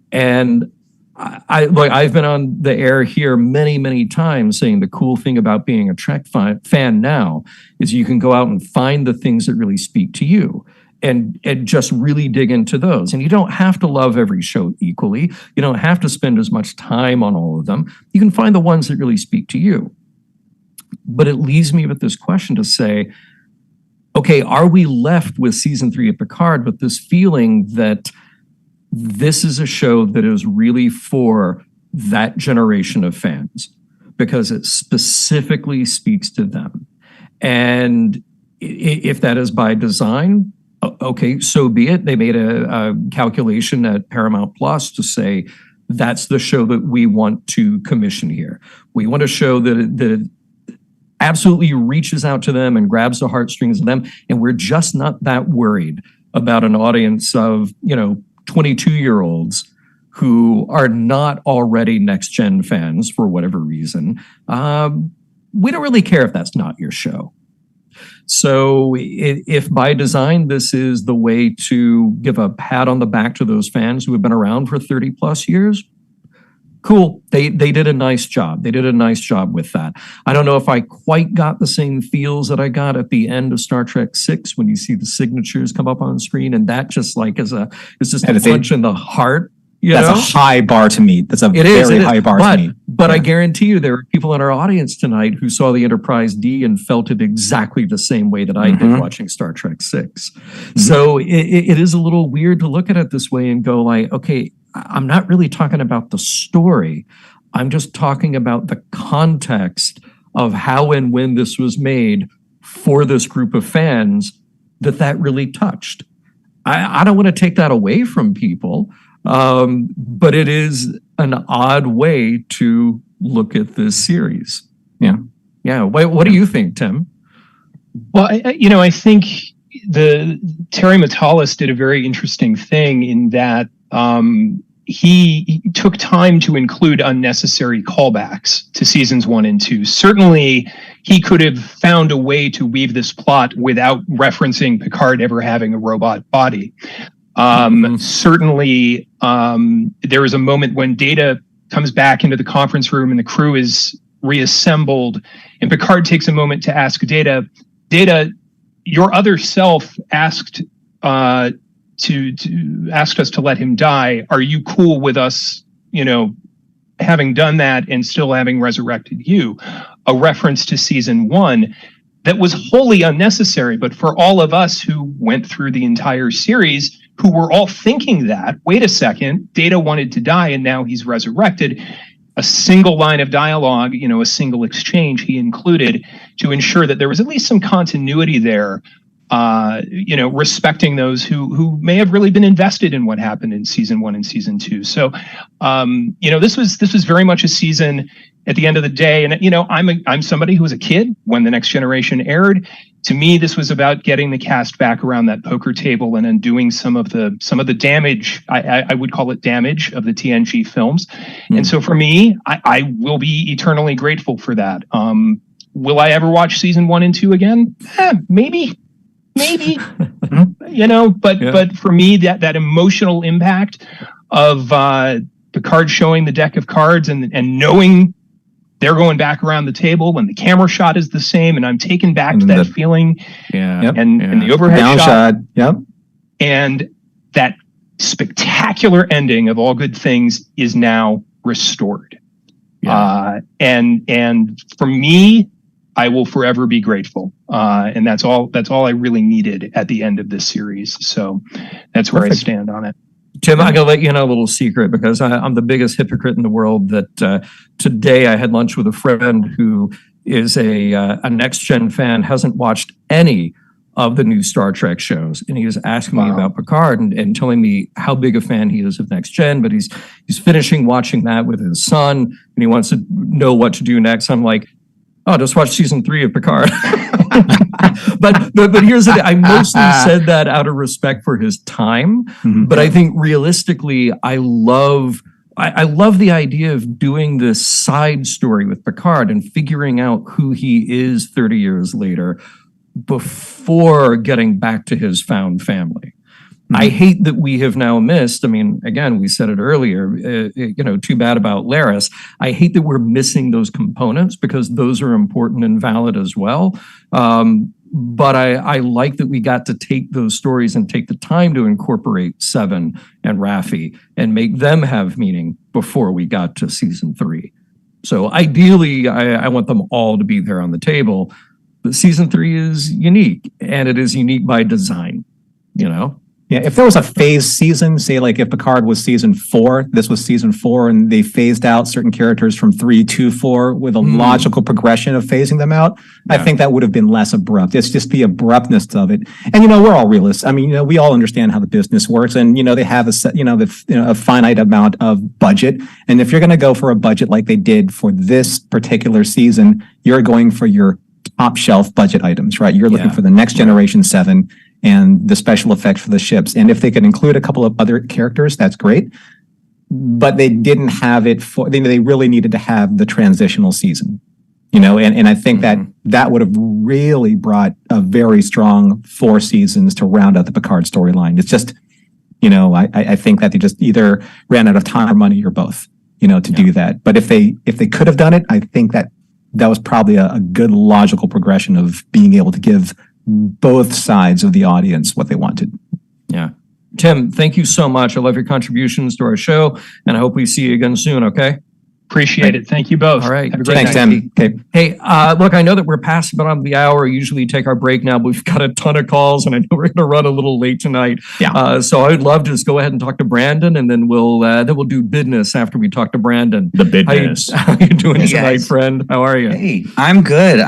And I've been on the air here many, many times saying the cool thing about being a Trek fan now is you can go out and find the things that really speak to you and just really dig into those. And you don't have to love every show equally. You don't have to spend as much time on all of them. You can find the ones that really speak to you. But it leaves me with this question to say, okay, are we left with season 3 of Picard with this feeling that this is a show that is really for that generation of fans because it specifically speaks to them? And if that is by design, okay, so be it. They made a calculation at Paramount Plus to say that's the show that we want to commission here. We want a show that it absolutely reaches out to them and grabs the heartstrings of them. And we're just not that worried about an audience of, 22-year-olds who are not already Next Gen fans for whatever reason. We don't really care if that's not your show. So if by design, this is the way to give a pat on the back to those fans who have been around for 30 plus years, cool. They did a nice job. They did a nice job with that. I don't know if I quite got the same feels that I got at the end of Star Trek 6 when you see the signatures come up on screen, and that just like it's just a punch in the heart.
That's a high bar to me. That's a very high bar to me.
But I guarantee you there are people in our audience tonight who saw the Enterprise D and felt it exactly the same way that I did watching Star Trek 6. So it is a little weird to look at it this way and go like, okay, I'm not really talking about the story. I'm just talking about the context of how and when this was made for this group of fans that really touched. I don't want to take that away from people, but it is an odd way to look at this series. Yeah. Yeah. What do you think, Tim?
Well, I think the Terry Matalas did a very interesting thing in that he took time to include unnecessary callbacks to seasons 1 and 2. Certainly, he could have found a way to weave this plot without referencing Picard ever having a robot body. Certainly, there is a moment when Data comes back into the conference room and the crew is reassembled, and Picard takes a moment to ask Data, your other self asked asked us to let him die. Are you cool with us, having done that and still having resurrected you? A reference to season 1 that was wholly unnecessary, but for all of us who went through the entire series, who were all thinking that, wait a second, Data wanted to die and now he's resurrected. A single line of dialogue, a single exchange he included to ensure that there was at least some continuity there, respecting those who may have really been invested in what happened in season 1 and season 2. So, this was very much a season at the end of the day. And, I'm somebody who was a kid when The Next Generation aired. To me, this was about getting the cast back around that poker table and undoing some of the damage. I would call it damage of the TNG films. And so for me, I will be eternally grateful for that. Will I ever watch season 1 and 2 again? Maybe, but for me, that emotional impact of Picard showing the deck of cards and knowing they're going back around the table when the camera shot is the same, and I'm taken back to that feeling. And the overhead shot.
Yep.
And that spectacular ending of All Good Things is now restored. And for me, I will forever be grateful. And that's all I really needed at the end of this series. So that's where I stand on it.
Tim, I'm going to let you in a little secret because I'm the biggest hypocrite in the world. That today I had lunch with a friend who is a Next Gen fan, hasn't watched any of the new Star Trek shows, and he was asking me about Picard and telling me how big a fan he is of Next Gen. But he's finishing watching that with his son, and he wants to know what to do next. I'm like, oh, just watch season 3 of Picard. but here's the thing. I mostly said that out of respect for his time. But I think realistically, I love the idea of doing this side story with Picard and figuring out who he is 30 years later before getting back to his found family. I hate that we have now missed. I mean, again, we said it earlier, too bad about Laris. I hate that we're missing those components because those are important and valid as well. But I like that we got to take those stories and take the time to incorporate Seven and Raffi and make them have meaning before we got to season 3. So ideally, I want them all to be there on the table. But season 3 is unique, and it is unique by design,
Yeah, if there was a phase season, say like if Picard was season 4, this was season 4, and they phased out certain characters from 3 to 4 with a logical progression of phasing them out, I think that would have been less abrupt. It's just the abruptness of it. And, we're all realists. I mean, we all understand how the business works, and, they have a finite amount of budget. And if you're going to go for a budget like they did for this particular season, you're going for your top shelf budget items, right? You're looking for the Next Generation 7 and the special effects for the ships. And if they could include a couple of other characters, that's great. But they didn't have it they really needed to have the transitional season, and I think that would have really brought a very strong 4 seasons to round out the Picard storyline. It's just, I think that they just either ran out of time or money or both, to do that. But if they could have done it, I think that was probably a good logical progression of being able to give both sides of the audience what they wanted.
Yeah. Tim, thank you so much. I love your contributions to our show, and I hope we see you again soon, okay?
Appreciate it. Thank you both.
All right.
Have a great
Thanks,
night.
Tim. Okay.
Hey, look, I know that we're past about the hour. We usually take our break now, but we've got a ton of calls, and I know we're going to run a little late tonight.
Yeah.
So I would love to just go ahead and talk to Brandon, and then we'll do business after we talk to Brandon.
The business.
How you doing
Hey,
tonight,
guys.
friend? How are you?
Hey, I'm good.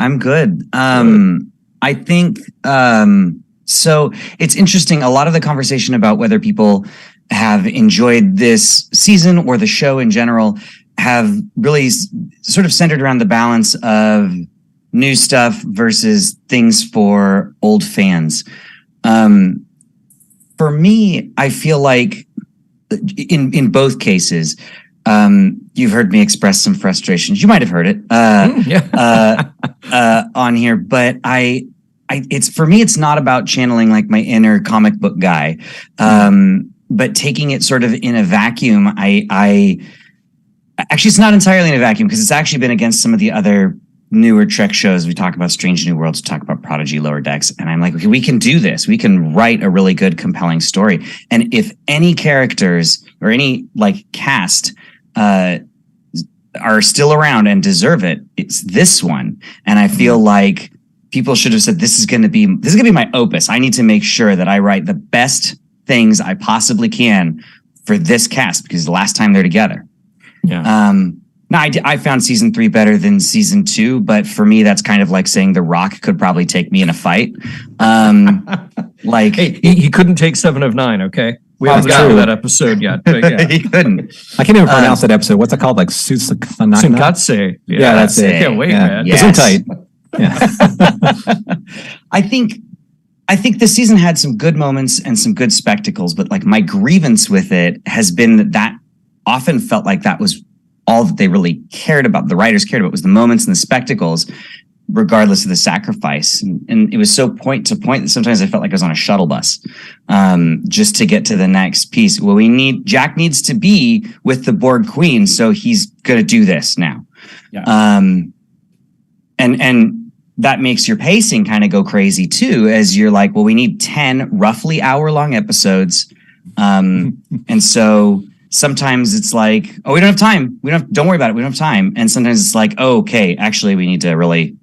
I think so it's interesting. A lot of the conversation about whether people have enjoyed this season or the show in general have really sort of centered around the balance of new stuff versus things for old fans. For me, I feel like in both cases, You've heard me express some frustrations. You might have heard it on here, but it's for me. It's not about channeling like my inner comic book guy, but taking it sort of in a vacuum. I actually, it's not entirely in a vacuum because it's actually been against some of the other newer Trek shows. We talk about Strange New Worlds, we talk about Prodigy, Lower Decks, and I'm like, okay, we can do this. We can write a really good, compelling story. And if any characters or any like cast are still around and deserve it, it's this one. And I feel like people should have said, this is going to be my opus. I need to make sure that I write the best things I possibly can for this cast because the last time they're together.
Yeah.
No, I found season 3 better than season 2, but for me, that's kind of like saying The Rock could probably take me in a fight. Like
Hey, he couldn't take 7 of 9. Okay, we haven't gotten to that episode yet. But yeah.
he couldn't.
I can't even pronounce that episode. What's it called? Like
Sunkatse.
Yeah, that's it.
I can't wait,
Yeah.
man.
Yeah.
Gesundheit. Yeah.
I think this season had some good moments and some good spectacles, but like my grievance with it has been that often felt like that was all that they really cared about. The writers cared about was the moments and the spectacles, regardless of the sacrifice. And it was so point to point that sometimes I felt like I was on a shuttle bus, just to get to the next piece. Well, Jack needs to be with the Borg Queen, so he's going to do this now.
Yeah.
And that makes your pacing kind of go crazy too, as you're like, well, we need 10 roughly hour-long episodes. And so sometimes it's like, oh, we don't have time. Don't worry about it. We don't have time. And sometimes it's like, oh, okay, actually we need to really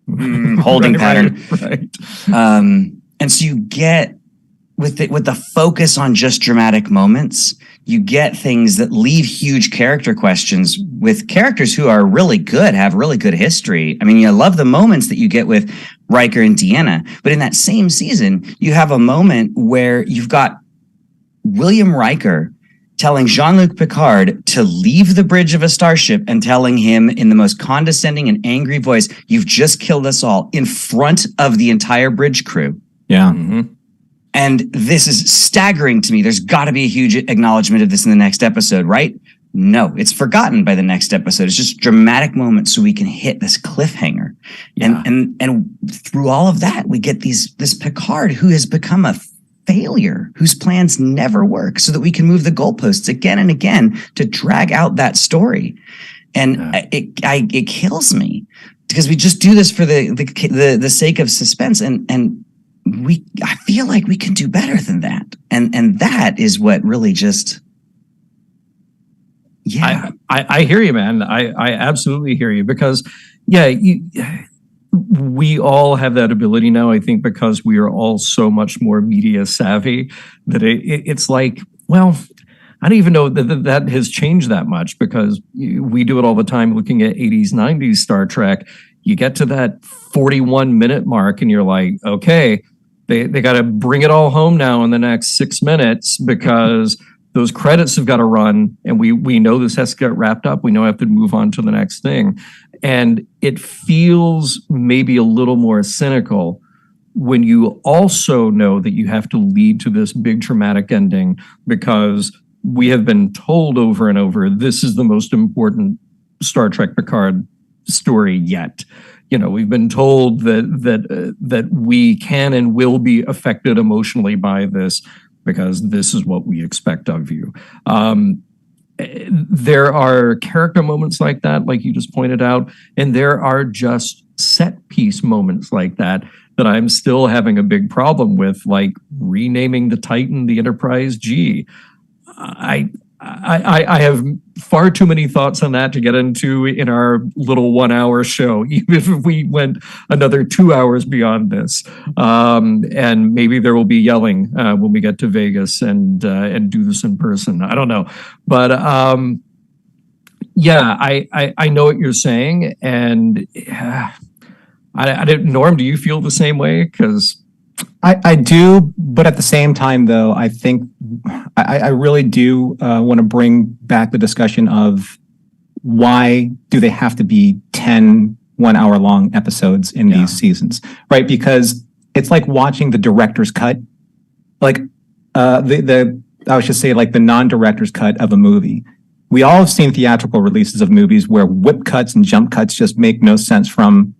holding pattern.
Right.
And so you get with the focus on just dramatic moments, you get things that leave huge character questions with characters who are really good, have really good history. I mean, you love the moments that you get with Riker and Deanna, but in that same season, you have a moment where you've got William Riker telling Jean-Luc Picard to leave the bridge of a starship and telling him in the most condescending and angry voice, you've just killed us all in front of the entire bridge crew.
Yeah.
Mm-hmm.
And this is staggering to me. There's got to be a huge acknowledgement of this in the next episode, right? No, it's forgotten by the next episode. It's just dramatic moments so we can hit this cliffhanger.
Yeah.
And through all of that, we get this Picard who has become a failure, whose plans never work, so that we can move the goalposts again and again to drag out that story. And it kills me because we just do this for the sake of suspense. And I feel like we can do better than that. And that is what really just, yeah.
I hear you, man. I absolutely hear you because, yeah, we all have that ability now, I think, because we are all so much more media savvy that it's like, well, I don't even know that has changed that much because we do it all the time looking at 80s, 90s Star Trek. You get to that 41-minute mark and you're like, okay, they got to bring it all home now in the next 6 minutes because those credits have got to run and we know this has to get wrapped up. We know I have to move on to the next thing. And it feels maybe a little more cynical when you also know that you have to lead to this big dramatic ending because we have been told over and over, this is the most important Star Trek Picard story yet. You know, we've been told that we can and will be affected emotionally by this because this is what we expect of you. There are character moments like that, like you just pointed out, and there are just set piece moments like that I'm still having a big problem with, like renaming the Titan the Enterprise G. I have far too many thoughts on that to get into in our little 1 hour show, even if we went another 2 hours beyond this. And maybe there will be yelling when we get to Vegas and do this in person. I don't know. But yeah, I know what you're saying. And I didn't, Norm, do you feel the same way? Because
I do, but at the same time, though, I think I really do want to bring back the discussion of why do they have to be 10 1 hour long episodes in these seasons, right? Because it's like watching the director's cut, like I should say like the non-director's cut of a movie, we all have seen theatrical releases of movies where whip cuts and jump cuts just make no sense from,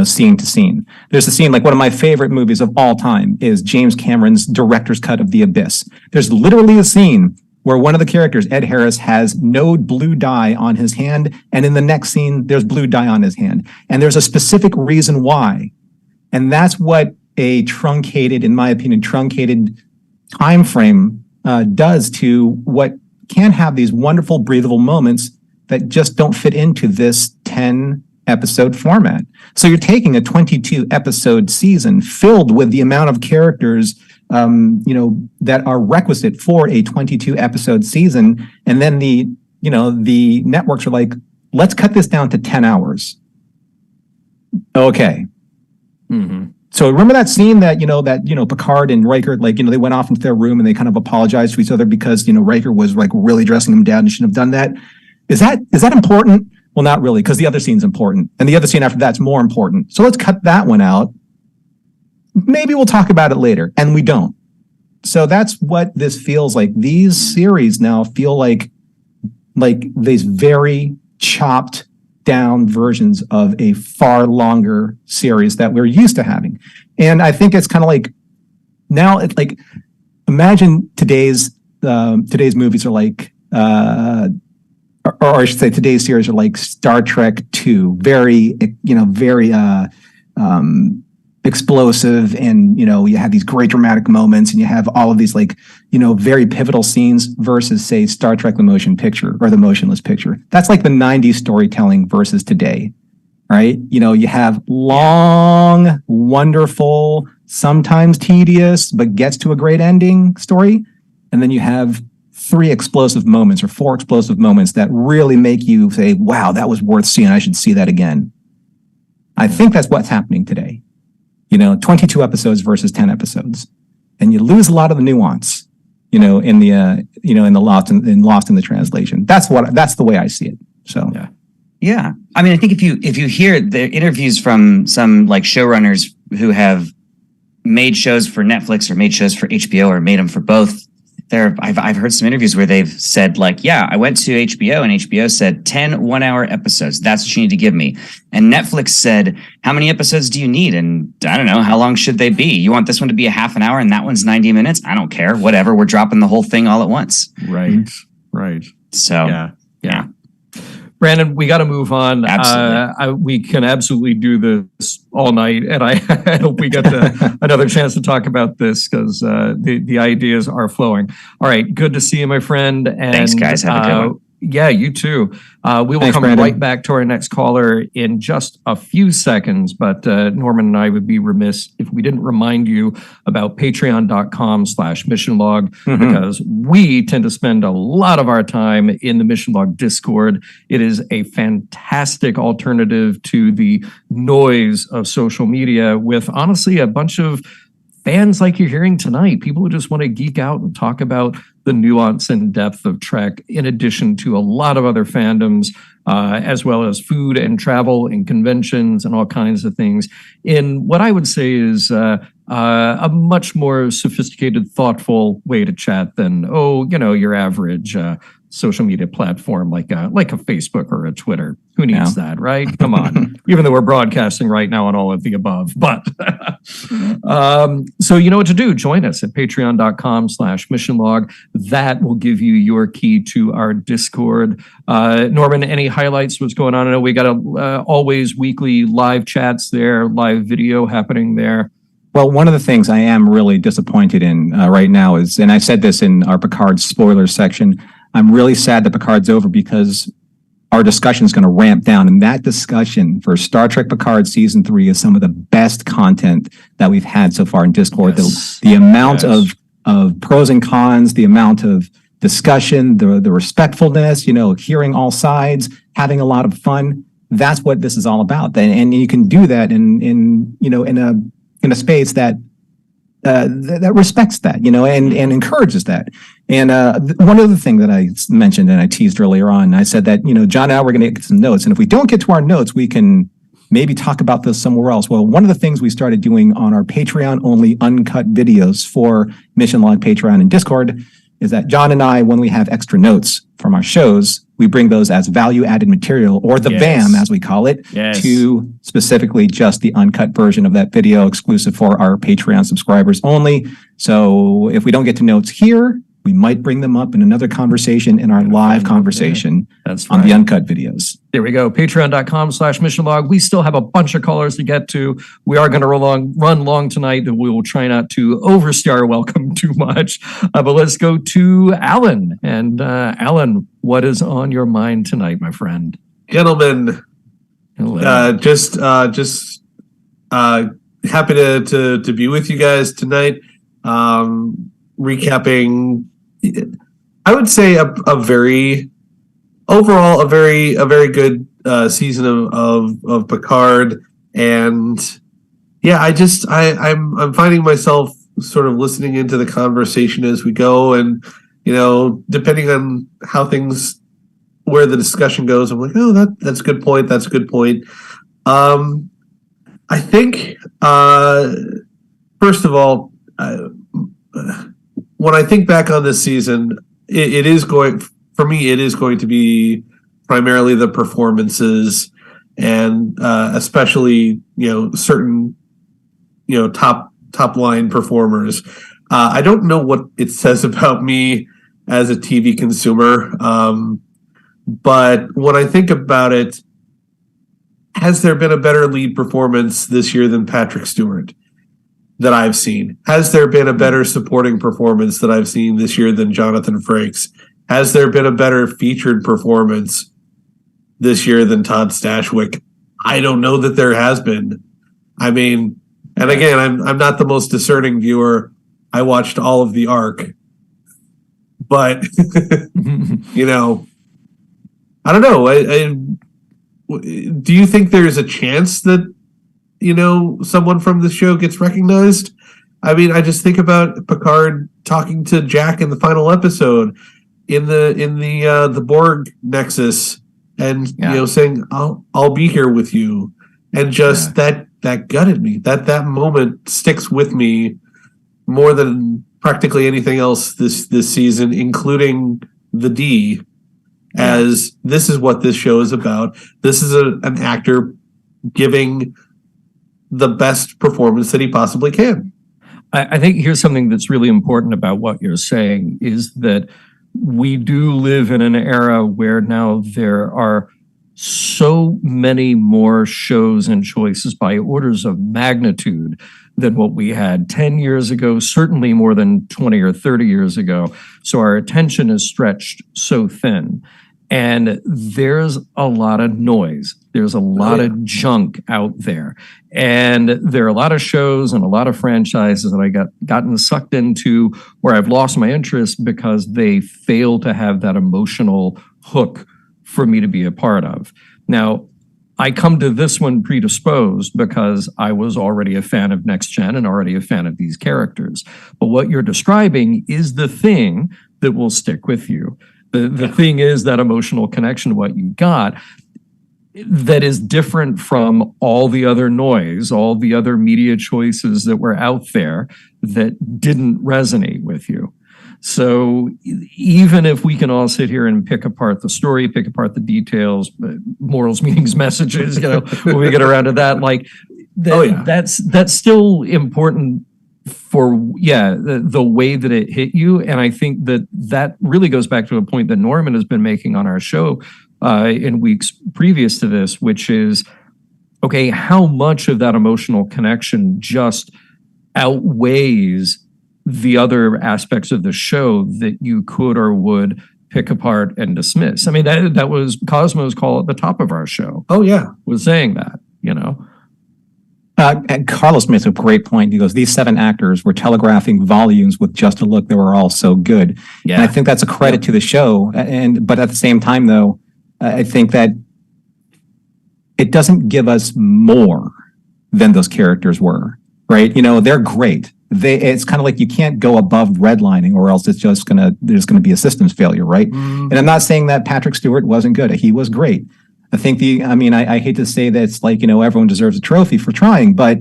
scene to scene. There's a scene, like one of my favorite movies of all time is James Cameron's director's cut of The Abyss. There's literally a scene where one of the characters, Ed Harris, has no blue dye on his hand, and in the next scene, there's blue dye on his hand. And there's a specific reason why. And that's what a truncated time frame does to what can have these wonderful, breathable moments that just don't fit into this 10 episode format. So you're taking a 22 episode season filled with the amount of characters, that are requisite for a 22 episode season. And then the networks are like, let's cut this down to 10 hours. Okay.
Mm-hmm.
So remember that scene that Picard and Riker, they went off into their room and they kind of apologized to each other because, Riker was like really dressing him down and shouldn't have done that. Is that important? Well, not really, because the other scene's important. And the other scene after that's more important. So let's cut that one out. Maybe we'll talk about it later. And we don't. So that's what this feels like. These series now feel like these very chopped down versions of a far longer series that we're used to having. And I think it's kind of like, now it's like, imagine today's movies are like, or I should say today's series are like Star Trek 2, very explosive, and you have these great dramatic moments, and you have all of these very pivotal scenes versus, say, Star Trek the motion picture or the motionless picture. That's like the 90s storytelling versus today, right? You have long, wonderful, sometimes tedious, but gets to a great ending story, and then you have 3 explosive moments or 4 explosive moments that really make you say, wow, that was worth seeing. I should see that again. I think that's what's happening today. 22 episodes versus 10 episodes. And you lose a lot of the nuance, in the Lost in the translation. That's the way I see it. So
yeah. I mean, I think if you hear the interviews from some showrunners who have made shows for Netflix or made shows for HBO or made them for both, I've heard some interviews where they've said I went to HBO and HBO said 10 1-hour episodes. That's what you need to give me. And Netflix said, how many episodes do you need? And I don't know, how long should they be? You want this one to be a half an hour and that one's 90 minutes? I don't care. Whatever. We're dropping the whole thing all at once.
Right. Right.
So yeah.
Brandon, we got to move on.
Absolutely.
We can absolutely do this all night, and I hope we get another chance to talk about this because the ideas are flowing. All right, good to see you, my friend. And,
thanks, guys. Have a good one.
Yeah, you too. We will come
Brandon.
right back to our next caller in just a few seconds, but Norman and I would be remiss if we didn't remind you about patreon.com/missionlog because we tend to spend a lot of our time in the Mission Log Discord. It is a fantastic alternative to the noise of social media with honestly a bunch of fans like you're hearing tonight, people who just want to geek out and talk about the nuance and depth of Trek, in addition to a lot of other fandoms, as well as food and travel and conventions and all kinds of things, in what I would say is a much more sophisticated, thoughtful way to chat than, your average social media platform like a Facebook or a Twitter. Who needs that, right? Come on. Even though we're broadcasting right now on all of the above. But so you know what to do. Join us at patreon.com/missionlog. That will give you your key to our Discord. Norman, any highlights? What's going on? I know we got always weekly live chats there, live video happening there.
Well, one of the things I am really disappointed in right now is, and I said this in our Picard spoilers section, I'm really sad that Picard's over because our discussion is going to ramp down. And that discussion for Star Trek Picard Season 3 is some of the best content that we've had so far in Discord.
Yes.
The amount of pros and cons, the amount of discussion, the respectfulness, hearing all sides, having a lot of fun. That's what this is all about. And you can do that in a space that respects that, and encourages that. And one other thing that I mentioned and I teased earlier on, I said that, John and I, we're going to get some notes. And if we don't get to our notes, we can maybe talk about this somewhere else. Well, one of the things we started doing on our Patreon only uncut videos for Mission Log Patreon and Discord is that John and I, when we have extra notes from our shows, we bring those as value-added material, or the BAM, as we call it, to specifically just the uncut version of that video, exclusive for our Patreon subscribers only. So if we don't get to notes here, we might bring them up in another conversation in our live conversation on the uncut videos.
There we go. Patreon.com/Mission Log. We still have a bunch of callers to get to. We are going to run long tonight, and we will try not to overstay our welcome too much. But let's go to Alan. And Alan, what is on your mind tonight, my friend?
Gentlemen, just happy to be with you guys tonight. Recapping, I would say a very good season of Picard, and yeah, I'm finding myself sort of listening into the conversation as we go, and depending on where the discussion goes, I'm like, oh, that's a good point. That's a good point. I think first of all, when I think back on this season, it is going to be primarily the performances, and especially certain top line performers. I don't know what it says about me as a TV consumer, but when I think about it, has there been a better lead performance this year than Patrick Stewart that I've seen? Has there been a better supporting performance that I've seen this year than Jonathan Frakes? Has there been a better featured performance this year than Todd Stashwick? I don't know that there has been. I mean, and again, I'm not the most discerning viewer. I watched all of the arc, but I don't know. Do you think there's a chance that someone from the show gets recognized? I mean, I just think about Picard talking to Jack in the final episode in the Borg Nexus, and saying, "I'll be here with you," and just that gutted me. That moment sticks with me more than practically anything else this season, including the D. As this is what this show is about. This is an actor giving the best performance that he possibly can.
I think here's something that's really important about what you're saying is that we do live in an era where now there are so many more shows and choices by orders of magnitude than what we had 10 years ago, certainly more than 20 or 30 years ago. So our attention is stretched so thin. And there's a lot of noise. There's a lot of junk out there. And there are a lot of shows and a lot of franchises that I gotten sucked into where I've lost my interest because they fail to have that emotional hook for me to be a part of. Now, I come to this one predisposed because I was already a fan of Next Gen and already a fan of these characters. But what you're describing is the thing that will stick with you. The thing is that emotional connection, what you got, that is different from all the other noise, all the other media choices that were out there that didn't resonate with you. So even if we can all sit here and pick apart the story, pick apart the details, morals, meanings, messages, when we get around to that, that's still important for the way that it hit you. And I think that really goes back to a point that Norman has been making on our show in weeks previous to this, which is, okay, how much of that emotional connection just outweighs the other aspects of the show that you could or would pick apart and dismiss? I mean, that was Cosmo's call at the top of our show.
Oh yeah,
was saying that,
And Carlos makes a great point. He goes, these 7 actors were telegraphing volumes with just a look. They were all so good. Yeah. And I think that's a credit to the show. But at the same time, though, I think that it doesn't give us more than those characters were, right? They're great. It's kind of like you can't go above redlining or else there's just going to be a systems failure, right? Mm. And I'm not saying that Patrick Stewart wasn't good. He was great. I think I hate to say that it's like, everyone deserves a trophy for trying, but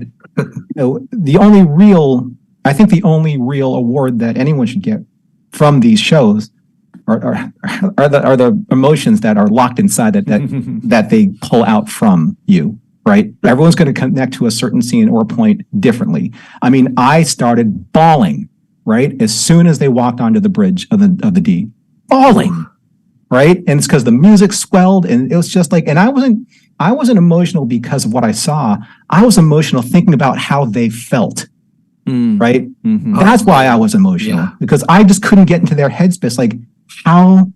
the only real award that anyone should get from these shows are the emotions that are locked inside that they pull out from you, right? Everyone's going to connect to a certain scene or point differently. I mean, I started bawling, right? As soon as they walked onto the bridge of the D, bawling, right? And it's because the music swelled, and it was just like, and I wasn't emotional because of what I saw. I was emotional thinking about how they felt. Right? That's why I was emotional, because I just couldn't get into their headspace. Like, how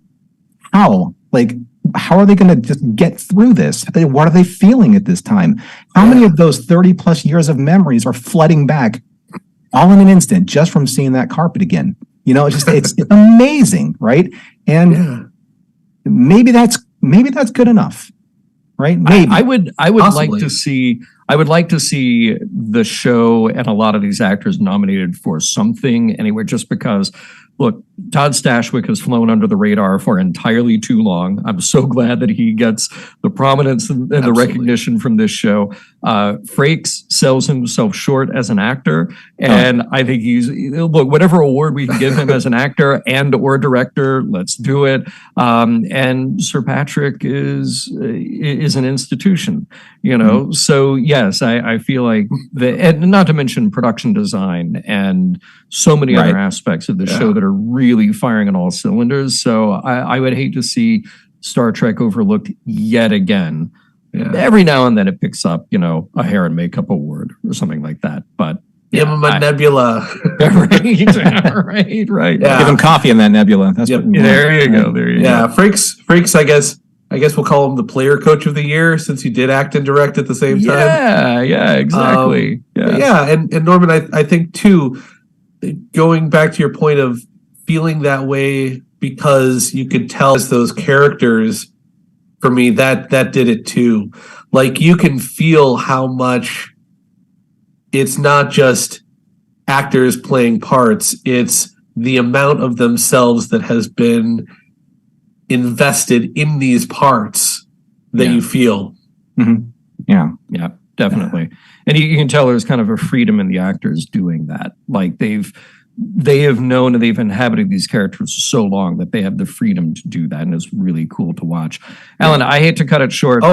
are they going to just get through this? What are they feeling at this time? How many of those 30 plus years of memories are flooding back all in an instant just from seeing that carpet again? You know, it's amazing, right? And maybe that's good enough, right? Maybe.
I would
Possibly.
like to see the show and a lot of these actors nominated for something anywhere, just because, look, Todd Stashwick has flown under the radar for entirely too long. I'm so glad that he gets the prominence and the recognition from this show. Frakes sells himself short as an actor, and I think look, whatever award we can give him as an actor and or director, let's do it. And Sir Patrick is an institution, you know. So yes, I feel like and not to mention production design and so many other aspects of the show that are really firing on all cylinders. So I would hate to see Star Trek overlooked yet again. Yeah. Every now and then it picks up, you know, a hair and makeup award or something like that. But
Nebula.
right.
Yeah.
Give them coffee in that nebula. That's what
there you go. There you go.
Frakes, I guess we'll call him the player coach of the year, since he did act and direct at the same time.
Yeah, exactly.
And Norman, I think too, going back to your point of feeling that way because you could tell as those characters, for me, that did it too. Like, you can feel how much it's not just actors playing parts, it's the amount of themselves that has been invested in these parts that you feel.
Yeah,
definitely. And you can tell there's kind of a freedom in the actors doing that. Like, they have known and they've inhabited these characters so long that they have the freedom to do that, and it's really cool to watch. Alan, I hate to cut it short.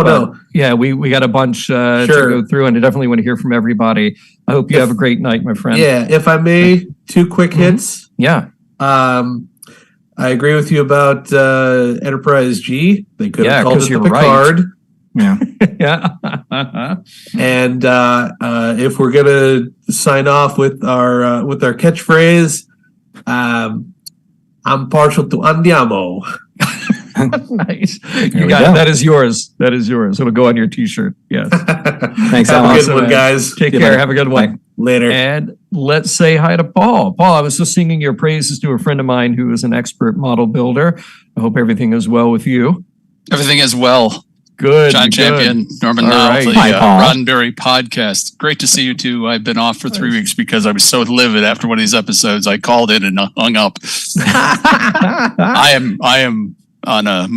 Yeah, we got a bunch to go through, and I definitely want to hear from everybody. I hope you have a great night, my friend.
Yeah, if I may, 2 quick hits.
Yeah.
I agree with you about Enterprise G. They could have called it the Picard.
Right. Yeah.
And if we're gonna sign off with our catchphrase, I'm partial to andiamo.
Nice. You got it. That is yours. It'll go on your t-shirt. Yes.
Thanks,
Have
Alan.
a good one, guys.
Take care. Have a good one.
Later.
And let's say hi to Paul. Paul, I was just singing your praises to a friend of mine who is an expert model builder. I hope everything is well with you.
Everything is well.
Good.
John Champion, Norman Nall,
right.
the
Hi,
Roddenberry podcast. Great to see you too. I've been off for 3 weeks because I was so livid after one of these episodes. I called in and hung up. I am on a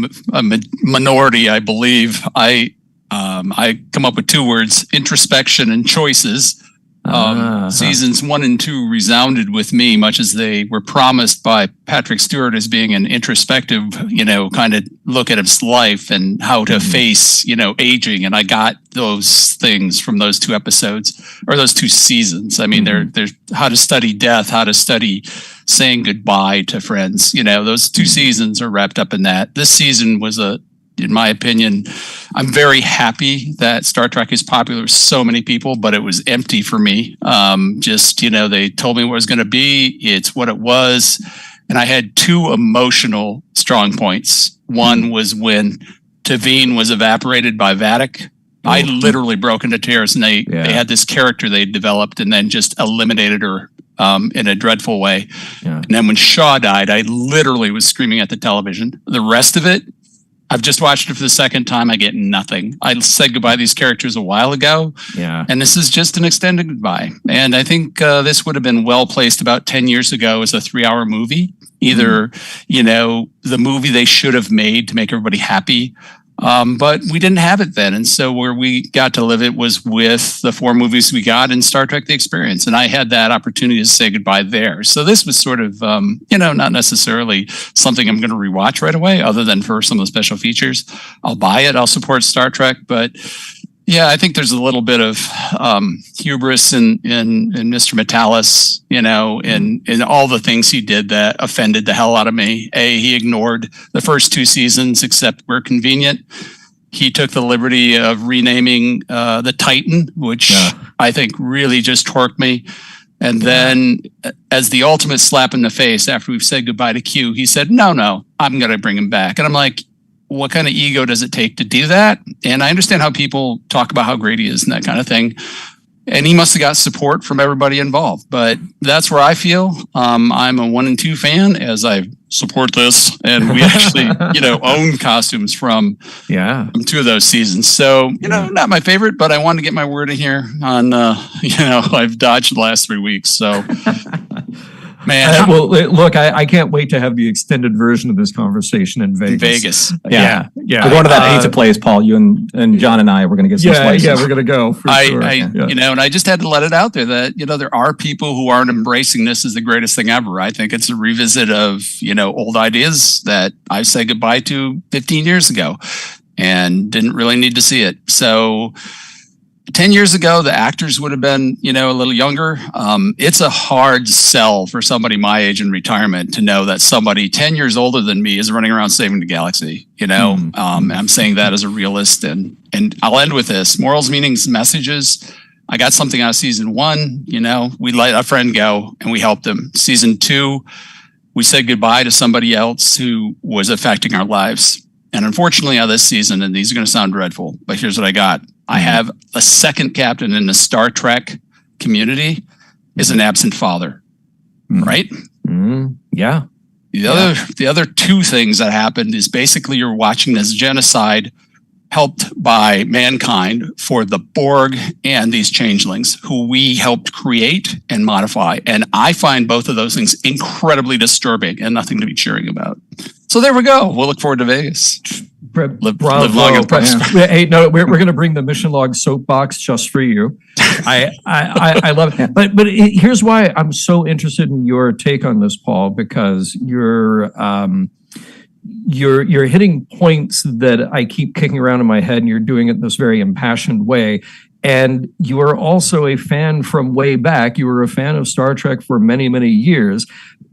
minority, I believe. I come up with 2 words: introspection and choices. Seasons 1 and 2 resounded with me, much as they were promised by Patrick Stewart as being an introspective, kind of look at his life and how to face, aging. And I got those things from those 2 episodes, or those 2 seasons. I mean, there's how to study death, how to study saying goodbye to friends. Those 2 seasons are wrapped up in that. This season was in my opinion, I'm very happy that Star Trek is popular with so many people, but it was empty for me. They told me what it was going to be. It's what it was. And I had 2 emotional strong points. One was when Tavine was evaporated by Vatic. I literally broke into tears, and they had this character they developed and then just eliminated her in a dreadful way. Yeah. And then when Shaw died, I literally was screaming at the television. The rest of it, I've just watched it for the second time. I get nothing. I said goodbye to these characters a while ago. Yeah. And this is just an extended goodbye. And I think this would have been well placed about 10 years ago as a 3-hour movie. Either, the movie they should have made to make everybody happy, But we didn't have it then. And so where we got to live it was with the 4 movies we got in Star Trek The Experience. And I had that opportunity to say goodbye there. So this was sort of, not necessarily something I'm going to rewatch right away, other than for some of the special features. I'll buy it. I'll support Star Trek. But yeah, I think there's a little bit of hubris in Mr. Metalis, in all the things he did that offended the hell out of me. He ignored the first 2 seasons, except where convenient. He took the liberty of renaming the Titan, which I think really just torqued me. And then as the ultimate slap in the face after we've said goodbye to Q, he said, no, I'm going to bring him back. And I'm like, what kind of ego does it take to do that? And I understand how people talk about how great he is and that kind of thing. And he must have got support from everybody involved. But that's where I feel. I'm a 1 and 2 fan, as I support this. And we actually, own costumes from 2 of those seasons. So, not my favorite, but I wanted to get my word in here on, I've dodged the last 3 weeks. So, man.
Well, look, I can't wait to have the extended version of this conversation in Vegas.
Yeah.
We're
going to that pizza place, Paul. You and John and I, we're going to get some slices.
Yeah, we're going to go. For sure.
And I just had to let it out there that, there are people who aren't embracing this as the greatest thing ever. I think it's a revisit of, old ideas that I said goodbye to 15 years ago and didn't really need to see it. So 10 years ago, the actors would have been, a little younger. It's a hard sell for somebody my age in retirement to know that somebody 10 years older than me is running around saving the galaxy. I'm saying that as a realist, and I'll end with this: morals, meanings, messages. I got something out of season 1. We let a friend go and we helped him. Season 2, we said goodbye to somebody else who was affecting our lives. And unfortunately, on this season, and these are going to sound dreadful, but here's what I got. I have a second captain in the Star Trek community is an absent father, right?
Yeah.
The other 2 things that happened is basically you're watching this genocide helped by mankind for the Borg and these changelings who we helped create and modify. And I find both of those things incredibly disturbing and nothing to be cheering about. So there we go. We'll look forward to Vegas.
Live
long and prosper.
Hey, no, we're going to bring the Mission Log soapbox just for you. I love it. But here's why I'm so interested in your take on this, Paul, because you're hitting points that I keep kicking around in my head, and you're doing it in this very impassioned way. And you are also a fan from way back. You were a fan of Star Trek for many, many years,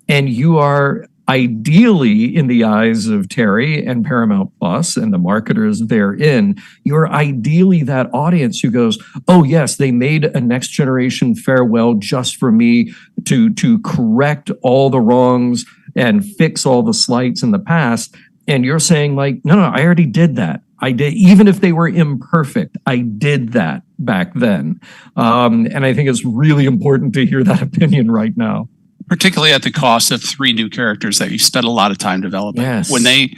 and you are ideally, in the eyes of Terry and Paramount Plus and the marketers therein, you're ideally that audience who goes, oh yes, they made a Next Generation farewell just for me to correct all the wrongs and fix all the slights in the past. And you're saying like, no, I already did that. I did, even if they were imperfect, I did that back then. And I think it's really important to hear that opinion right now.
Particularly at the cost of 3 new characters that you spent a lot of time developing.
Yes.
When they,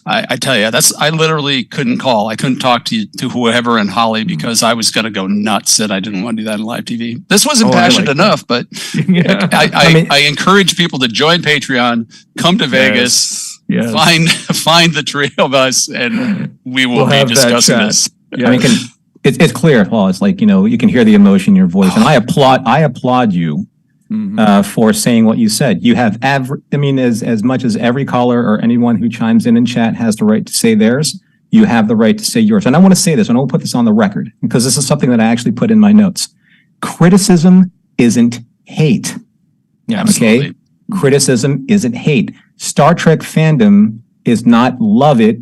I tell you, I literally couldn't call. I couldn't talk to whoever in Holly because I was going to go nuts and I didn't want to do that in live TV. This was impassioned enough, but I encourage people to join Patreon, come to Vegas, find the trio of us, and we'll be discussing this.
Yeah. I mean, it's clear, Paul. It's like, you can hear the emotion in your voice, and I applaud you. For saying what you said. You have as much as every caller or anyone who chimes in chat has the right to say theirs, you have the right to say yours. And I want to say this, and I will put this on the record, because this is something that I actually put in my notes. Criticism isn't hate.
Yeah, absolutely.
Okay? Criticism isn't hate. Star Trek fandom is not love it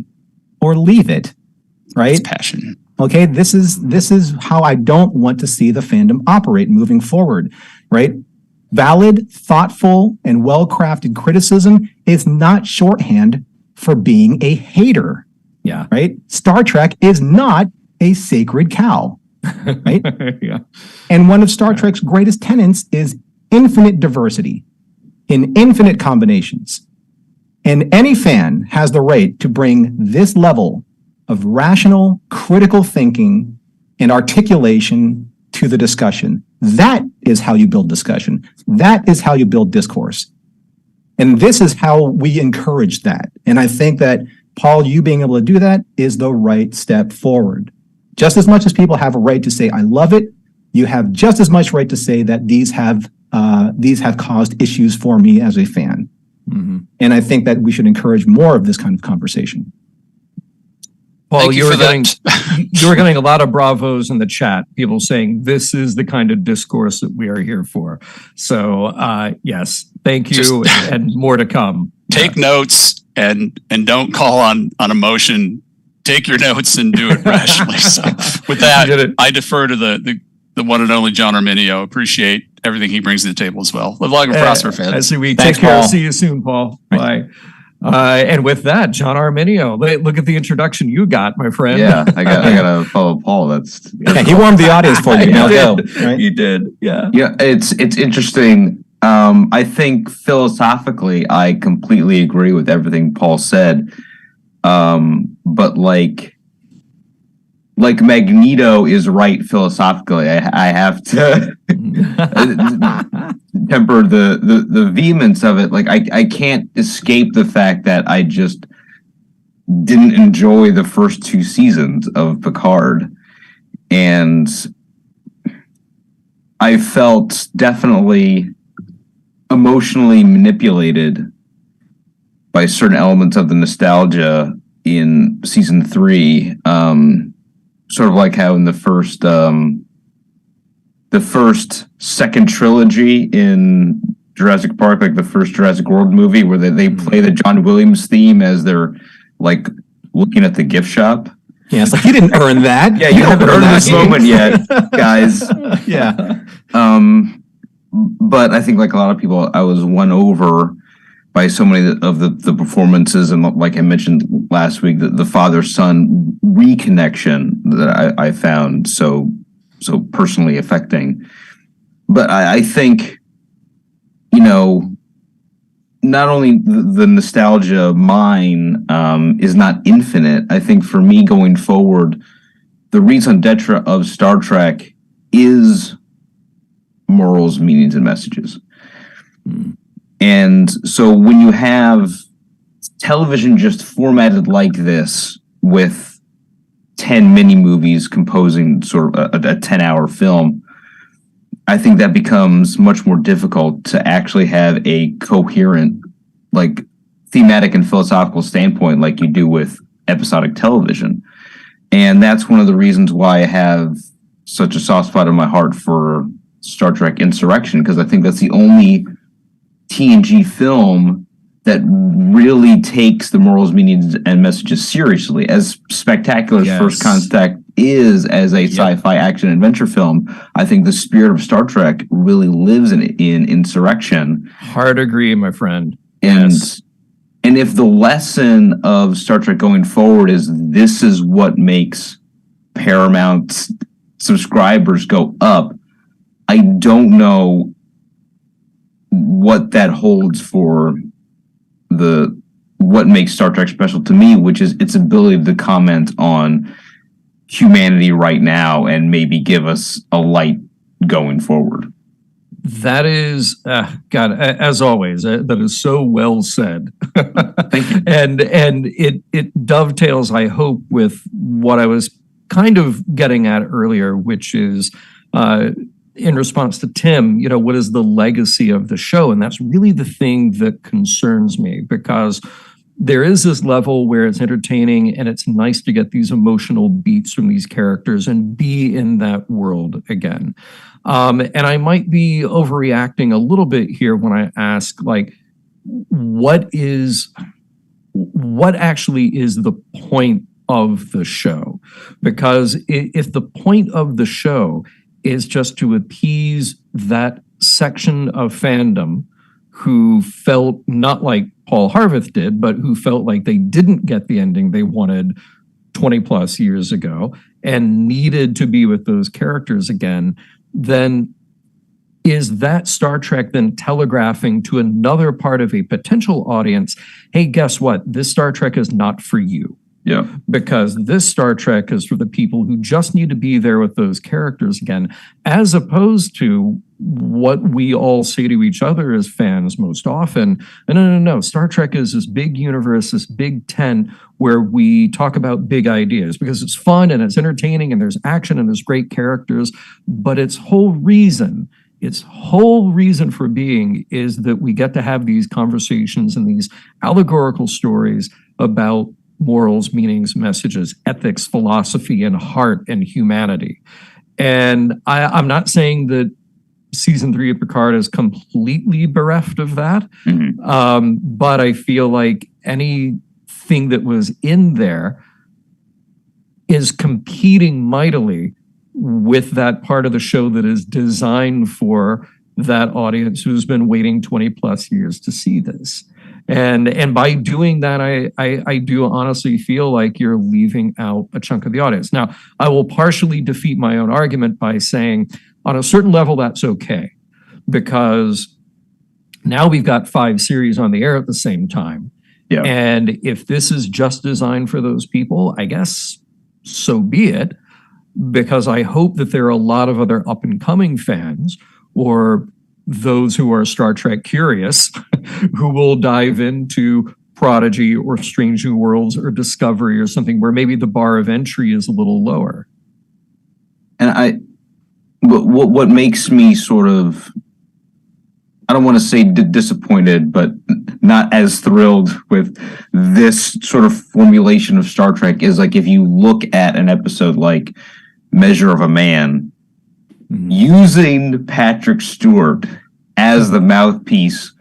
or leave it, right?
It's passion.
Okay, this is how I don't want to see the fandom operate moving forward, right? Valid, thoughtful, and well-crafted criticism is not shorthand for being a hater.
Yeah.
Right? Star Trek is not a sacred cow. Right?
Yeah.
And one of Star Trek's greatest tenets is infinite diversity in infinite combinations. And any fan has the right to bring this level of rational, critical thinking and articulation to the discussion. That is how you build discussion. That is how you build discourse. And this is how we encourage that. And I think that Paul, you being able to do that is the right step forward. Just as much as people have a right to say, I love it, you have just as much right to say that these have caused issues for me as a fan.
Mm-hmm.
And I think that we should encourage more of this kind of conversation.
Paul,
Thank you
you were
for that.
you were getting a lot of bravos in the chat. People saying this is the kind of discourse that we are here for. So yes, thank you, and more to come.
Take notes and don't call on emotion. Take your notes and do it rationally. So with that, I defer to the one and only John Arminio. Appreciate everything he brings to the table as well. Live long and prosper, fans.
I see.
Thanks,
take care.
Paul.
See you soon, Paul. Bye. And with that, John Arminio, look at the introduction you got, my friend.
Yeah, I got to follow Paul. That's
he warmed the audience for you. Now go. Right?
You did. Yeah.
Yeah, it's interesting. I think philosophically, I completely agree with everything Paul said. But like Magneto is right philosophically. I have to temper the vehemence of it. Like I can't escape the fact that I just didn't enjoy the first 2 seasons of Picard, and I felt definitely emotionally manipulated by certain elements of the nostalgia in season 3. Sort of like how in the first second trilogy in Jurassic Park, like the first Jurassic World movie, where they play the John Williams theme as they're like looking at the gift shop.
Yeah, it's like you didn't earn that.
Yeah, you haven't earned this moment yet, guys.
Yeah.
But I think like a lot of people, I was won over by so many of the performances, and like I mentioned last week, the father-son reconnection that I found so personally affecting. But I think, not only the nostalgia of mine is not infinite. I think for me going forward, the raison d'etre of Star Trek is morals, meanings, and messages. And so when you have television just formatted like this with 10 mini movies composing sort of a 10-hour film, I think that becomes much more difficult to actually have a coherent, like, thematic and philosophical standpoint like you do with episodic television. And that's one of the reasons why I have such a soft spot in my heart for Star Trek Insurrection, because I think that's the only TNG film that really takes the morals, meanings, and messages seriously. As spectacular as First Contact is as a sci-fi action adventure film, I think the spirit of Star Trek really lives in Insurrection.
Hard agree, my friend.
And if the lesson of Star Trek going forward is this is what makes Paramount subscribers go up, I don't know what that holds for what makes Star Trek special to me, which is its ability to comment on humanity right now and maybe give us a light going forward.
That is, God, as always, that is so well said.
Thank you.
And it dovetails, I hope, with what I was kind of getting at earlier, which is in response to Tim, what is the legacy of the show? And that's really the thing that concerns me, because there is this level where it's entertaining and it's nice to get these emotional beats from these characters and be in that world again. And I might be overreacting a little bit here when I ask, like, what actually is the point of the show? Because if the point of the show is just to appease that section of fandom who felt not like Paul Harveth did, but who felt like they didn't get the ending they wanted 20 plus years ago and needed to be with those characters again, then is that Star Trek then telegraphing to another part of a potential audience, hey, guess what? This Star Trek is not for you.
Yeah.
Because this Star Trek is for the people who just need to be there with those characters again, as opposed to what we all say to each other as fans most often. No. Star Trek is this big universe, this big tent where we talk about big ideas because it's fun and it's entertaining and there's action and there's great characters. But its whole reason for being is that we get to have these conversations and these allegorical stories about morals, meanings, messages, ethics, philosophy, and heart and humanity. And I'm not saying that season 3 of Picard is completely bereft of that. But I feel like anything that was in there is competing mightily with that part of the show that is designed for that audience who's been waiting 20 plus years to see this. And by doing that, I do honestly feel like you're leaving out a chunk of the audience. Now, I will partially defeat my own argument by saying on a certain level, that's okay, because now we've got 5 series on the air at the same time.
Yeah.
And if this is just designed for those people, I guess so be it, because I hope that there are a lot of other up and coming fans or those who are Star Trek curious who will dive into Prodigy or Strange New Worlds or Discovery or something where maybe the bar of entry is a little lower.
And what makes me sort of, I don't want to say disappointed, but not as thrilled with this sort of formulation of Star Trek is like if you look at an episode like Measure of a Man, using Patrick Stewart as the mouthpiece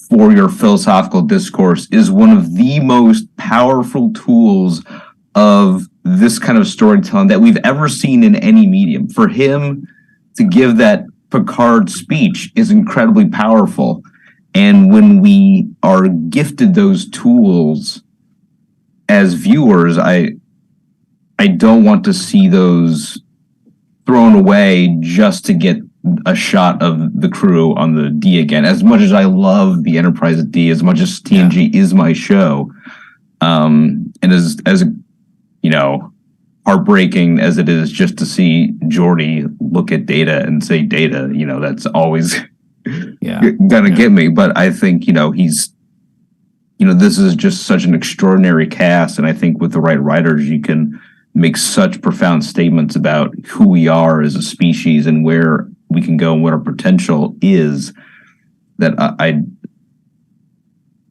for your philosophical discourse is one of the most powerful tools of this kind of storytelling that we've ever seen in any medium. For him to give that Picard speech is incredibly powerful. And when we are gifted those tools as viewers, I don't want to see those thrown away just to get a shot of the crew on the D again. As much as I love the Enterprise at D, as much as TNG is my show, and as you know, heartbreaking as it is just to see Geordi look at Data and say Data, you know, that's always gonna get me. But I think, you know, he's, you know, this is just such an extraordinary cast, and I think with the right writers, you can make such profound statements about who we are as a species and where we can go and what our potential is, that I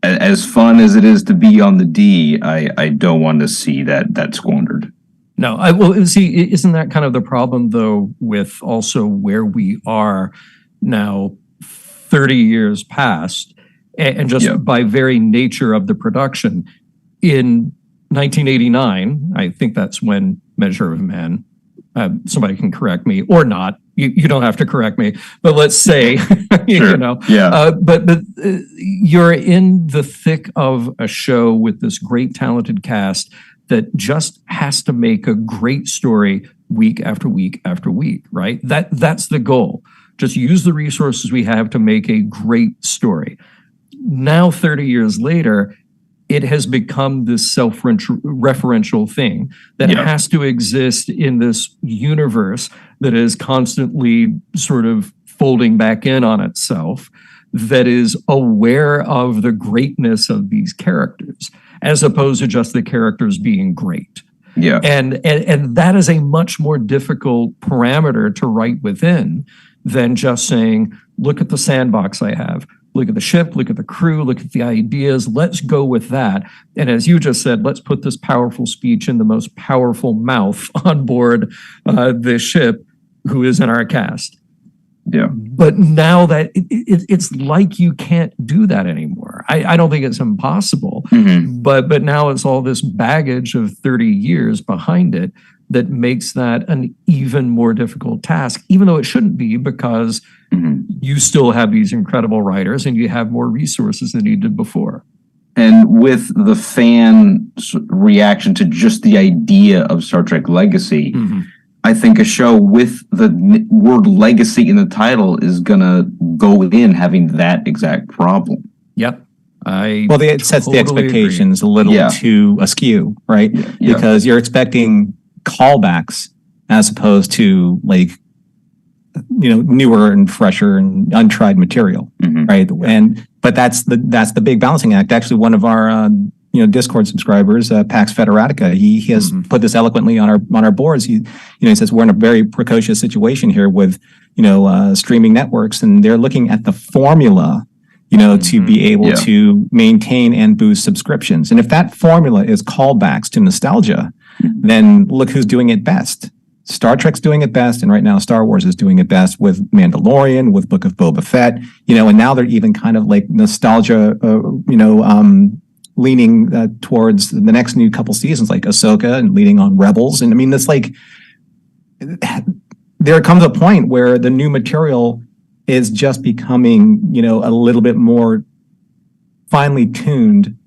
as fun as it is to be on the D, I don't want to see that squandered.
No, I will see. Isn't that kind of the problem, though, with also where we are now, 30 years past, and just by very nature of the production? In 1989, I think that's when Measure of a Man. Somebody can correct me or not. You don't have to correct me, but let's say, you know, but you're in the thick of a show with this great talented cast that just has to make a great story week after week after week, right? That's the goal. Just use the resources we have to make a great story. Now, 30 years later, it has become this self-referential thing that has to exist in this universe that is constantly sort of folding back in on itself, that is aware of the greatness of these characters, as opposed to just the characters being great.
Yeah.
And that is a much more difficult parameter to write within than just saying, look at the sandbox I have. Look at the ship, look at the crew, look at the ideas. Let's go with that. And as you just said, let's put this powerful speech in the most powerful mouth on board this ship who is in our cast.
Yeah.
But now that it's like you can't do that anymore. I don't think it's impossible, but now it's all this baggage of 30 years behind it that makes that an even more difficult task, even though it shouldn't be, because you still have these incredible writers and you have more resources than you did before.
And with the fan reaction to just the idea of Star Trek Legacy, I think a show with the word legacy in the title is going to go in having that exact problem.
Yep.
It sets the expectations a little too askew, right?
Yeah.
Because you're expecting callbacks as opposed to like newer and fresher and untried material, right? But that's the big balancing act. Actually, one of our Discord subscribers, Pax Federatica, he has put this eloquently on our boards. He says we're in a very precocious situation here with streaming networks, and they're looking at the formula to be able to maintain and boost subscriptions. And if that formula is callbacks to nostalgia, then look who's doing it best. Star Trek's doing it best, and right now Star Wars is doing it best with Mandalorian, with Book of Boba Fett, and now they're even kind of like nostalgia, leaning towards the next new couple seasons, like Ahsoka, and leaning on Rebels. And I mean, it's like there comes a point where the new material is just becoming, a little bit more finely tuned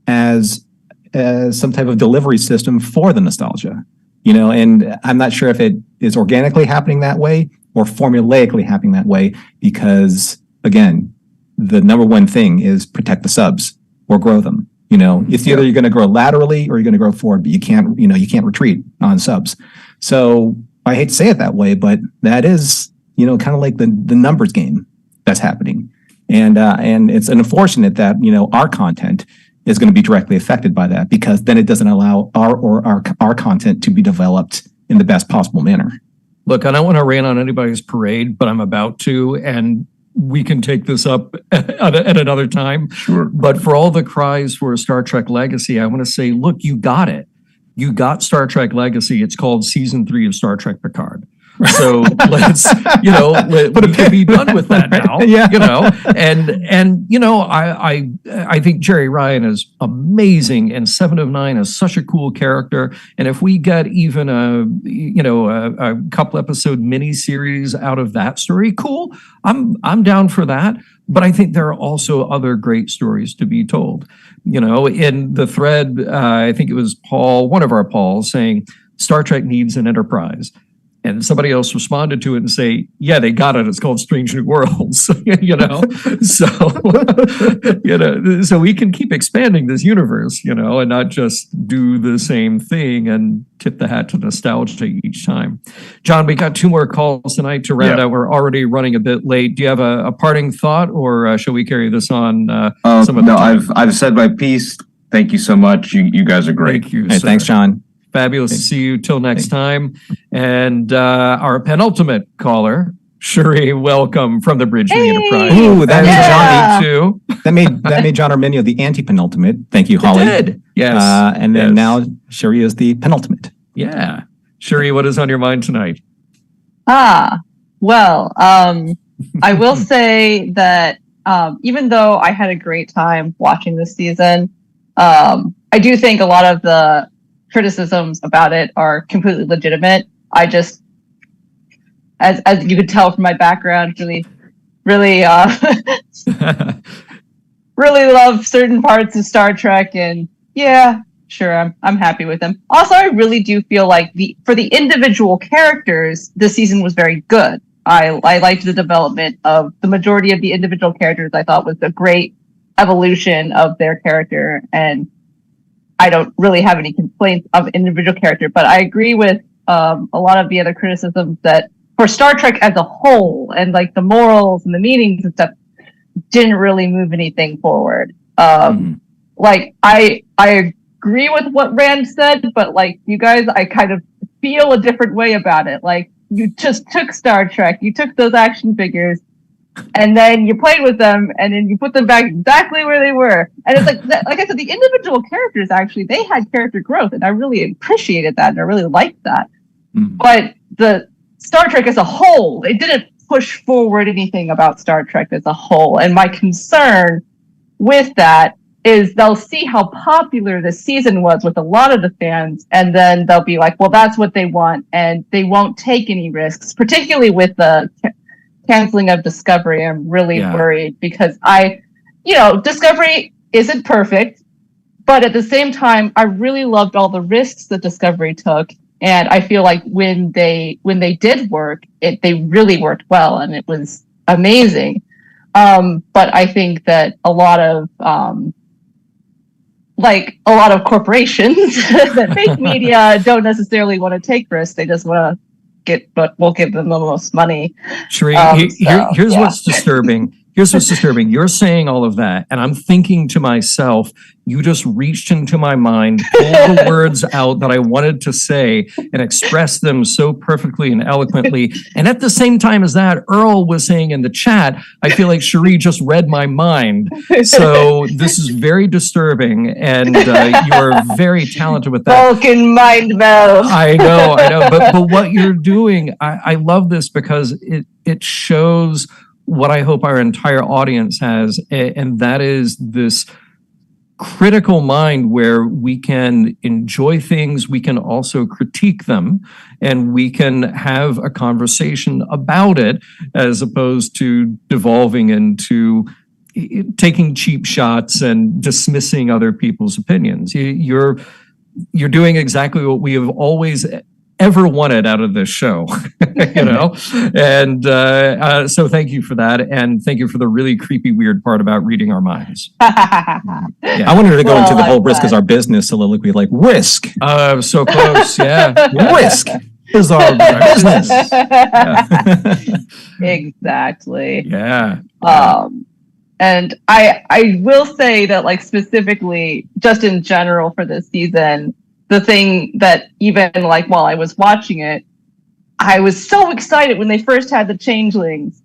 as some type of delivery system for the nostalgia. And I'm not sure if it is organically happening that way or formulaically happening that way, because again, the number one thing is protect the subs or grow them. It's either you're going to grow laterally or you're going to grow forward, but you can't retreat on subs. So I hate to say it that way, but that is, kind of like the numbers game that's happening. And it's unfortunate that, our content is going to be directly affected by that, because then it doesn't allow our content to be developed in the best possible manner.
Look, I don't want to rain on anybody's parade, but I'm about to, and we can take this up at another time.
Sure.
But for all the cries for a Star Trek Legacy, I want to say, look, you got it. You got Star Trek Legacy. It's called Season 3 of Star Trek Picard. So let's, we can be done with that now. I think Jerry Ryan is amazing, and 7 of 9 is such a cool character. And if we get even a couple episode miniseries out of that story, cool. I'm down for that. But I think there are also other great stories to be told. In the thread, I think it was Paul, one of our Pauls, saying Star Trek needs an Enterprise. And somebody else responded to it and say, yeah, they got it. It's called Strange New Worlds, so, so we can keep expanding this universe, and not just do the same thing and tip the hat to nostalgia each time. John, we got 2 more calls tonight to round out. We're already running a bit late. Do you have a parting thought, or shall we carry this on?
No, I've said my piece. Thank you so much. You guys are great.
Thank you.
Hey, thanks, John.
Fabulous to see you. Till next time. And our penultimate caller, Shuri, welcome from the Bridge to the Enterprise.
Ooh, that
made John too.
That made John Arminio the anti-penultimate. Thank you, Holly.
It did. Yes.
And then now Shuri is the penultimate.
Yeah. Shuri, what is on your mind tonight?
I will say that even though I had a great time watching this season, I do think a lot of the criticisms about it are completely legitimate. I just, as you could tell from my background, really really love certain parts of Star Trek, and sure, I'm happy with them. Also, I really do feel like for the individual characters, this season was very good. I liked the development of the majority of the individual characters. I thought was a great evolution of their character, and I don't really have any complaints of individual character, but I agree with a lot of the other criticisms that for Star Trek as a whole, and like the morals and the meanings and stuff, didn't really move anything forward. Like I agree with what Rand said, but like you guys, I kind of feel a different way about it. Like you just took Star Trek, you took those action figures, and then you played with them, and then you put them back exactly where they were. And it's like I said, the individual characters, actually, they had character growth, and I really appreciated that, and I really liked that. But the Star Trek as a whole, it didn't push forward anything about Star Trek as a whole. And my concern with that is they'll see how popular the season was with a lot of the fans, and then they'll be like, well, that's what they want, and they won't take any risks, particularly with the canceling of Discovery. I'm really worried because Discovery isn't perfect, but at the same time, I really loved all the risks that Discovery took. And I feel like when they did work, they really worked well, and it was amazing. But I think that a lot of corporations that make media don't necessarily want to take risks. They just want to will give them the most money.
Sheree, here's what's disturbing. Here's what's disturbing. You're saying all of that, and I'm thinking to myself, you just reached into my mind, pulled the words out that I wanted to say, and expressed them so perfectly and eloquently. And at the same time as that, Earl was saying in the chat, I feel like Sheree just read my mind. So this is very disturbing, and you are very talented with that.
Vulcan mind meld.
I know. But what you're doing, I love this because it shows what I hope our entire audience has, and that is this critical mind where we can enjoy things, we can also critique them, and we can have a conversation about it as opposed to devolving into taking cheap shots and dismissing other people's opinions. You're doing exactly what we have always ever wanted out of this show, and so thank you for that, and thank you for the really creepy weird part about reading our minds.
I wanted to go into the whole risk is our business soliloquy, like risk.
So close.
Risk is our business.
Exactly.
Yeah.
And I will say that, like, specifically just in general for this season, the thing that even like while I was watching it, I was so excited when they first had the changelings,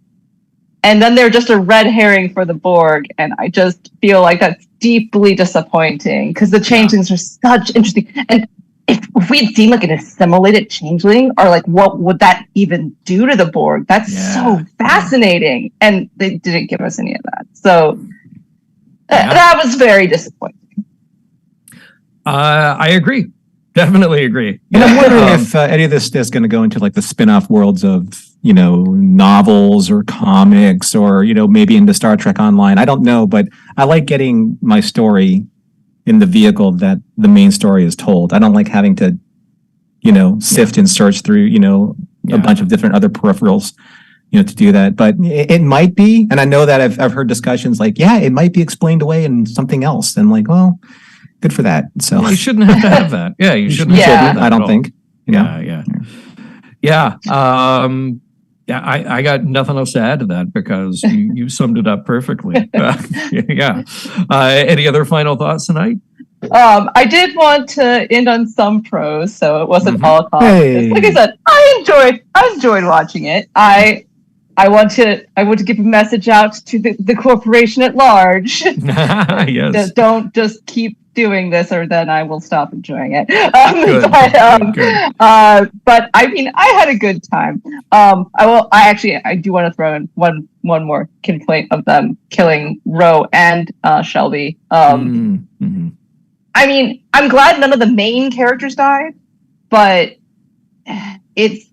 and then they're just a red herring for the Borg, and I just feel like that's deeply disappointing because the changelings are such interesting. And if we had seen like an assimilated changeling, or like what would that even do to the Borg? That's so fascinating, and they didn't give us any of that. So that was very disappointing.
I agree. Definitely agree.
And I'm wondering if any of this is going to go into like the spin-off worlds of, novels or comics, or, maybe into Star Trek Online. I don't know, but I like getting my story in the vehicle that the main story is told. I don't like having to, sift and search through, a bunch of different other peripherals, to do that. But it might be, and I know that I've heard discussions like, it might be explained away in something else. And like, well, good for that. So
you shouldn't have to have that. Yeah, you shouldn't. Have
I don't think.
I got nothing else to add to that because you summed it up perfectly. Any other final thoughts tonight?
I did want to end on some pros, so it wasn't all cons. Like I said, I enjoyed watching it. I want to give a message out to the corporation at large.
Yes.
Don't just keep doing this, or then I will stop enjoying it. But I mean, I had a good time. I do want to throw in one more complaint of them killing Ro and Shelby. I mean, I'm glad none of the main characters died, but it's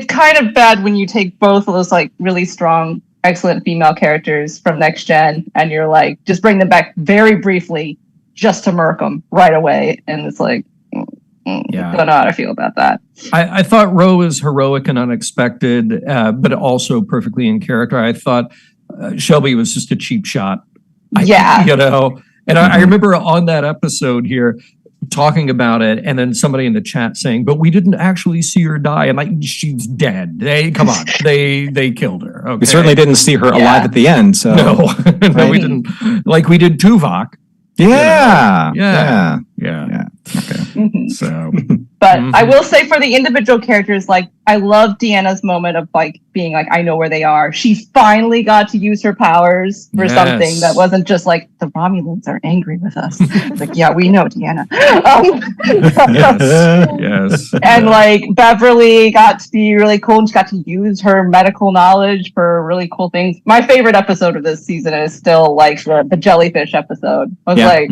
kind of bad when you take both of those like really strong, excellent female characters from Next Gen and you're like, just bring them back very briefly just to murk them right away. And it's like, don't know how to feel about that.
I thought Ro was heroic and unexpected, but also perfectly in character. I thought Shelby was just a cheap shot. And I remember on that episode here, talking about it, and then somebody in the chat saying, "But we didn't actually see her die." And like, she's dead. They killed her. Okay?
We certainly didn't see her alive at the end. So
no, we didn't. Like we did Tuvok.
Yeah.
Okay. So,
but I will say for the individual characters, like I love Deanna's moment of like being like, I know where they are. She finally got to use her powers for something that wasn't just like the Romulans are angry with us. It's like, yeah, we know, Deanna.
Yes.
And like Beverly got to be really cool, and she got to use her medical knowledge for really cool things. My favorite episode of this season is still like the jellyfish episode. I was like,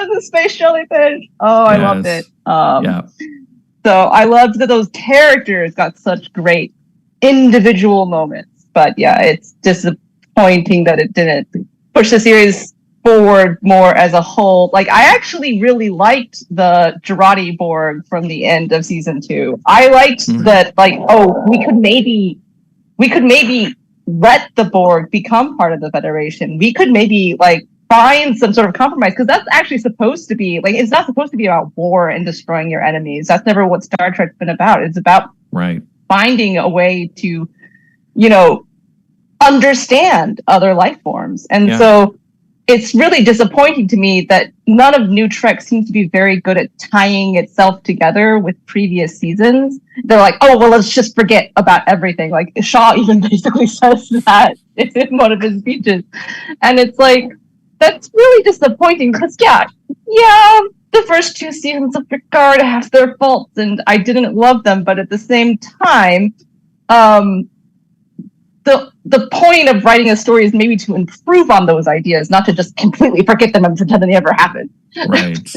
the space jellyfish. Oh, I loved it. So I loved that those characters got such great individual moments. But yeah, it's disappointing that it didn't push the series forward more as a whole. Like I actually really liked the Jurati Borg from the end of season 2. I liked that, like, we could maybe let the Borg become part of the Federation. We could maybe like find some sort of compromise, because that's actually supposed to be like, it's not supposed to be about war and destroying your enemies. That's never what Star Trek's been about. It's about finding a way to, understand other life forms. And so it's really disappointing to me that none of New Trek seems to be very good at tying itself together with previous seasons. They're like, oh, well, let's just forget about everything. Like Shaw even basically says that in one of his speeches. And it's like, that's really disappointing because, the first 2 seasons of Picard have their faults and I didn't love them. But at the same time, the point of writing a story is maybe to improve on those ideas, not to just completely forget them and pretend they never happened.
Right.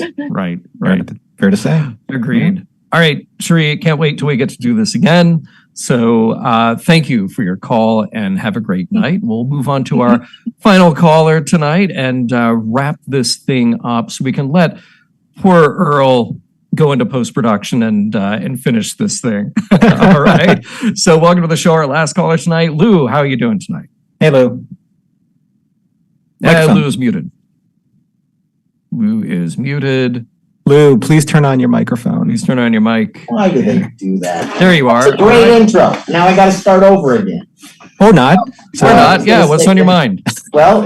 Fair to say.
Agreed. Mm-hmm. All right, Sheree, can't wait till we get to do this again. So thank you for your call and have a great night. We'll move on to our final caller tonight and wrap this thing up so we can let poor Earl go into post-production and finish this thing. All right. So welcome to the show. Our last caller tonight. Lou, how are you doing tonight?
Hey, Lou.
Lou is muted. Lou,
please turn on your microphone.
Please turn on your mic.
Why do they do that?
There you are.
It's a great intro. Now I got to start over again.
Or not.
Yeah, what's on your mind?
Well,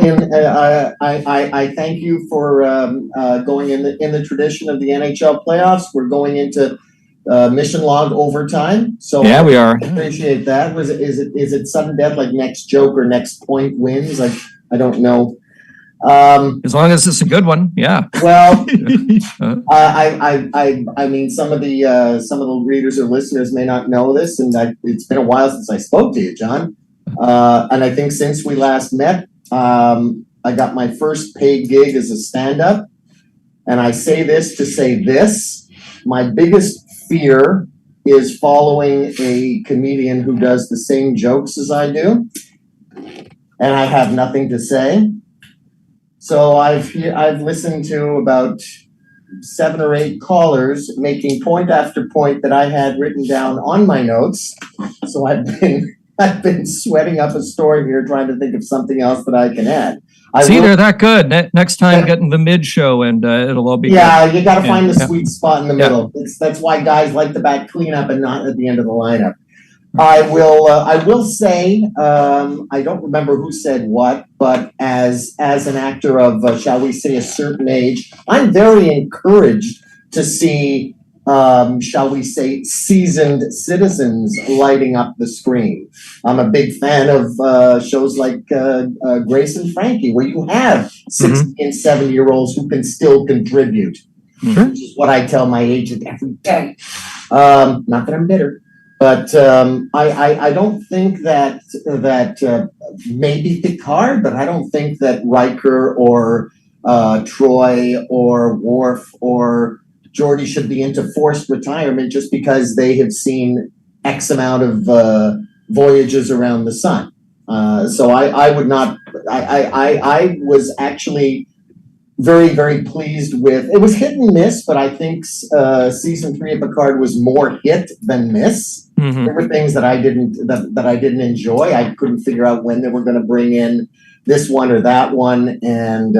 I thank you for going in the tradition of the NHL playoffs. We're going into mission log overtime. So
yeah, we are.
I appreciate that. Is it sudden death like next joke or next point wins? Like I don't know.
As long as it's a good one, yeah.
Well, I mean, some of the readers or listeners may not know this, and it's been a while since I spoke to you, John. And I think since we last met, I got my first paid gig as a stand-up. And I say this to say this: my biggest fear is following a comedian who does the same jokes as I do, and I have nothing to say. So I've listened to about 7 or 8 callers making point after point that I had written down on my notes. So I've been sweating up a story here, trying to think of something else that I can add.
They're that good. Next time, get in the mid show, and it'll all be
good. You got to find the sweet spot in the middle. That's why guys like the back cleanup and not at the end of the lineup. I will say, I don't remember who said what, but as an actor of, shall we say, a certain age, I'm very encouraged to see, shall we say, seasoned citizens lighting up the screen. I'm a big fan of shows like Grace and Frankie, where you have 60 and 70-year-olds who can still contribute, which is what I tell my agent every day. Not that I'm bitter. But I don't think that maybe Picard, but I don't think that Riker or Troy or Worf or Geordi should be into forced retirement just because they have seen X amount of voyages around the sun. So I would not. I was actually very, very pleased with. It was hit and miss, but I think season 3 of Picard was more hit than miss. There were things that I didn't enjoy. I couldn't figure out when they were going to bring in this one or that one, and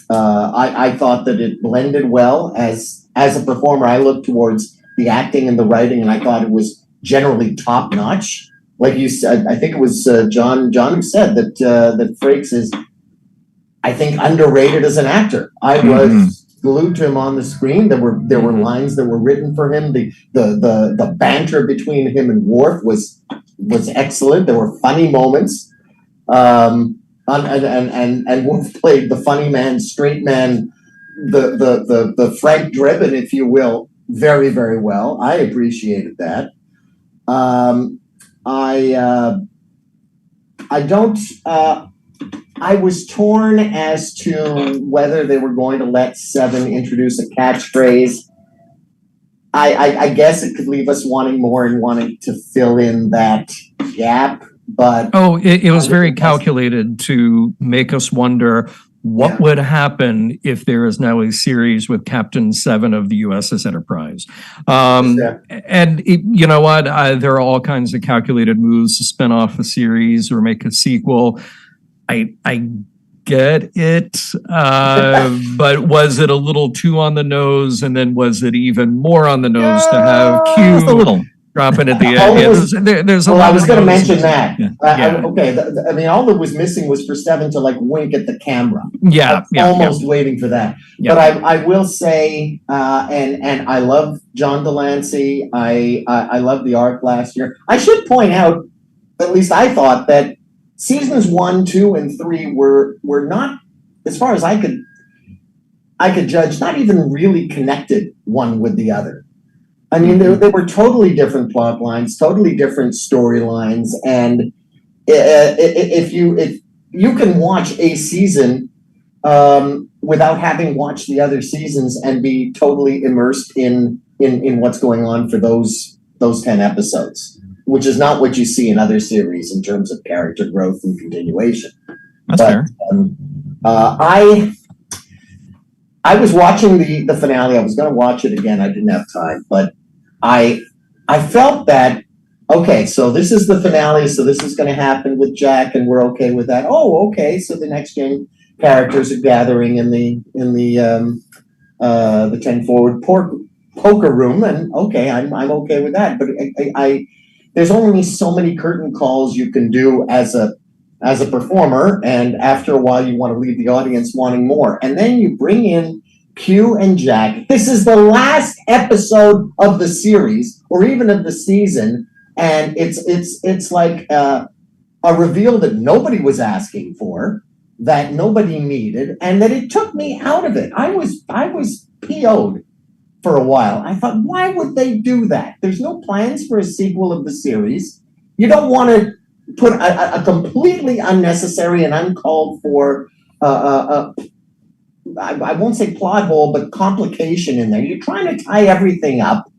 I thought that it blended well. As a performer, I looked towards the acting and the writing, and I thought it was generally top notch. Like you said, I think it was John who said that Frakes is, I think, underrated as an actor. I was glued to him on the screen. There were lines that were written for him. The banter between him and Worf was excellent. There were funny moments. And Worf played the funny man, straight man, the Frank Drebin, if you will, very, very well. I appreciated that. I was torn as to whether they were going to let Seven introduce a catchphrase. I guess it could leave us wanting more and wanting to fill in that gap. But
it was very calculated to make us wonder what would happen if there is now a series with Captain Seven of the USS Enterprise. And you know what? There are all kinds of calculated moves to spin off a series or make a sequel. I get it, but was it a little too on the nose? And then was it even more on the nose to have
Just a
Q
little.
dropping at the
All
end?
it
Yeah,
was-
there's a
Well,
lot
I was
of
going to
noses.
mention that.
Yeah.
Okay, I mean, all that was missing was for Steven to like wink at the camera.
Yeah,
Almost waiting for that.
Yeah.
But I will say, and I love John Delancey. I love the art last year. I should point out, at least I thought that seasons 1, 2, and 3 were not, as far as I could judge, not even really connected one with the other. I mean, they were totally different plot lines, totally different storylines, and if you can watch a season without having watched the other seasons and be totally immersed in what's going on for those 10 episodes, which is not what you see in other series in terms of character growth and continuation.
That's fair.
I was watching the finale. I was going to watch it again. I didn't have time, but I felt that, okay, so this is the finale. So this is going to happen with Jack, and we're okay with that. Oh, okay. So the next gen characters are gathering in the 10 forward poker room, and okay, I'm okay with that. But I there's only so many curtain calls you can do as a performer, and after a while you want to leave the audience wanting more. And then you bring in Q and Jack. This is the last episode of the series, or even of the season, and it's like a reveal that nobody was asking for, that nobody needed, and that it took me out of it. I was PO'd for a while. I thought, why would they do that? There's no plans for a sequel of the series. You don't want to put a completely unnecessary and uncalled for I won't say plot hole, but complication in there. You're trying to tie everything up,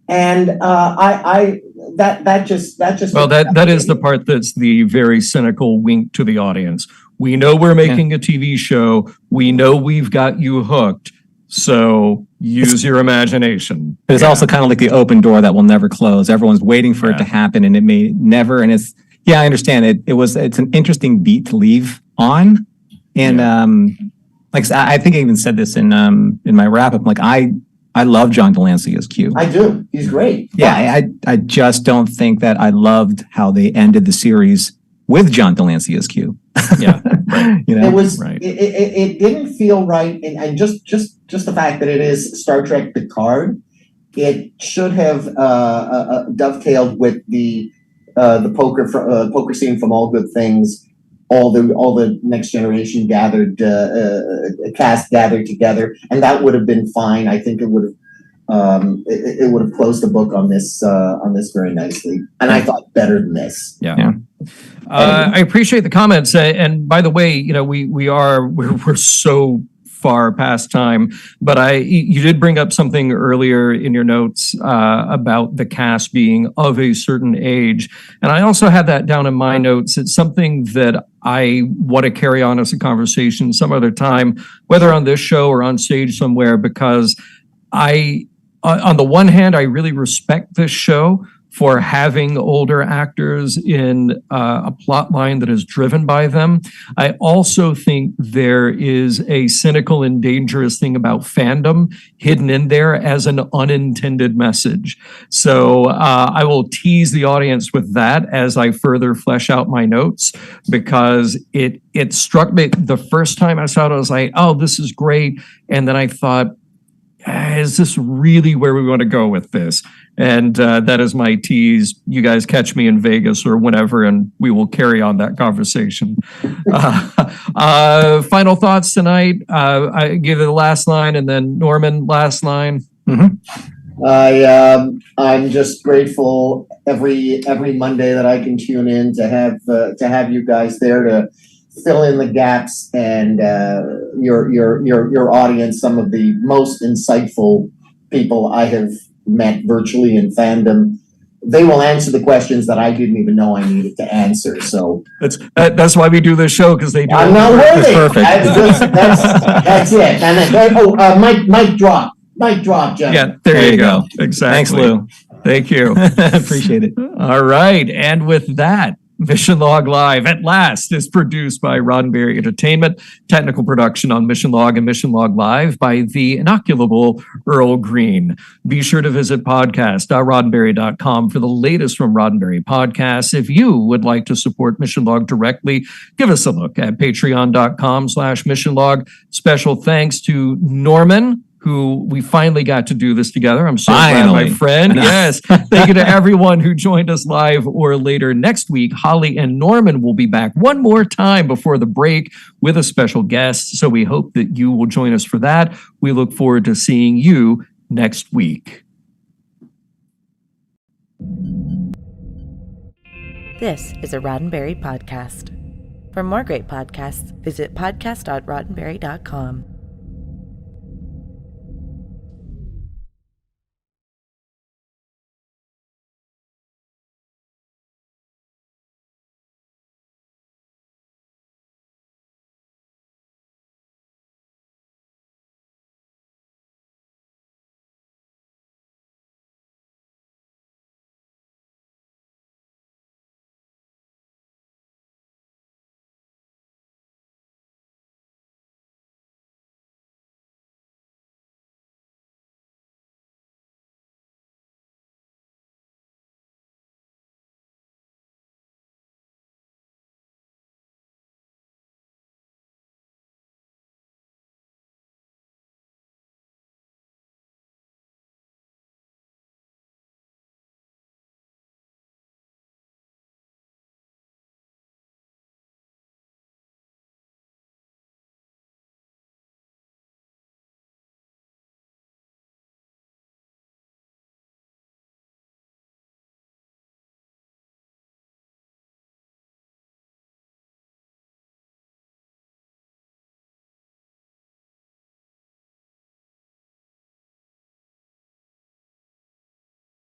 and that just
Well, that is the part that's the very cynical wink to the audience. We know we're making a TV show. We know we've got you hooked. So use your imagination.
It's also kind of like the open door that will never close. Everyone's waiting for it to happen, and it may never. And it's I understand it. It's an interesting beat to leave on, and like I think I even said this in my wrap up. Like I love John Delancey as Q.
I do. He's great.
Yeah, I just don't think that I loved how they ended the series with John Delancey as Q.
Yeah, right.
You know,
it was
right.
It didn't feel right, and just the fact that it is Star Trek Picard, it should have dovetailed with the poker scene from All Good Things. All the Next Generation cast gathered together, and that would have been fine. I think it would have closed the book on this very nicely, and I thought better than this.
Yeah. I appreciate the comments, and by the way, you know we're so far past time, but you did bring up something earlier in your notes about the cast being of a certain age, and I also had that down in my notes. It's something that I want to carry on as a conversation some other time, whether on this show or on stage somewhere, because on the one hand, I really respect this show for having older actors in a plot line that is driven by them. I also think there is a cynical and dangerous thing about fandom hidden in there as an unintended message. So I will tease the audience with that as I further flesh out my notes, because it struck me the first time I saw it, I was like, oh, this is great. And then I thought, is this really where we want to go with this? And that is my tease. You guys catch me in Vegas or whenever, and we will carry on that conversation. Final thoughts tonight. I give it the last line, and then Norman, last line.
Mm-hmm. I'm just grateful every Monday that I can tune in to have you guys there to fill in the gaps, and your audience, some of the most insightful people I have met virtually in fandom. They will answer the questions that I didn't even know I needed to answer. So
that's why we do this show, because they do.
I'm not worthy.
Perfect.
That's it. And then, mic drop, Jeff.
Yeah, there you go. Exactly.
Thanks, Lou.
Thank you.
Appreciate it.
All right, and with that, Mission Log Live at last is produced by Roddenberry Entertainment. Technical production on Mission Log and Mission Log Live by the inoculable Earl Green. Be sure to visit podcast.roddenberry.com for the latest from Roddenberry Podcasts. If you would like to support Mission Log directly, give us a look at patreon.com/Mission Log. Special thanks to Norman, who we finally got to do this together. I'm so glad, my friend. Yes. Thank you to everyone who joined us live or later next week. Holly and Norman will be back one more time before the break with a special guest. So we hope that you will join us for that. We look forward to seeing you next week.
This is a Roddenberry podcast. For more great podcasts, visit podcast.roddenberry.com.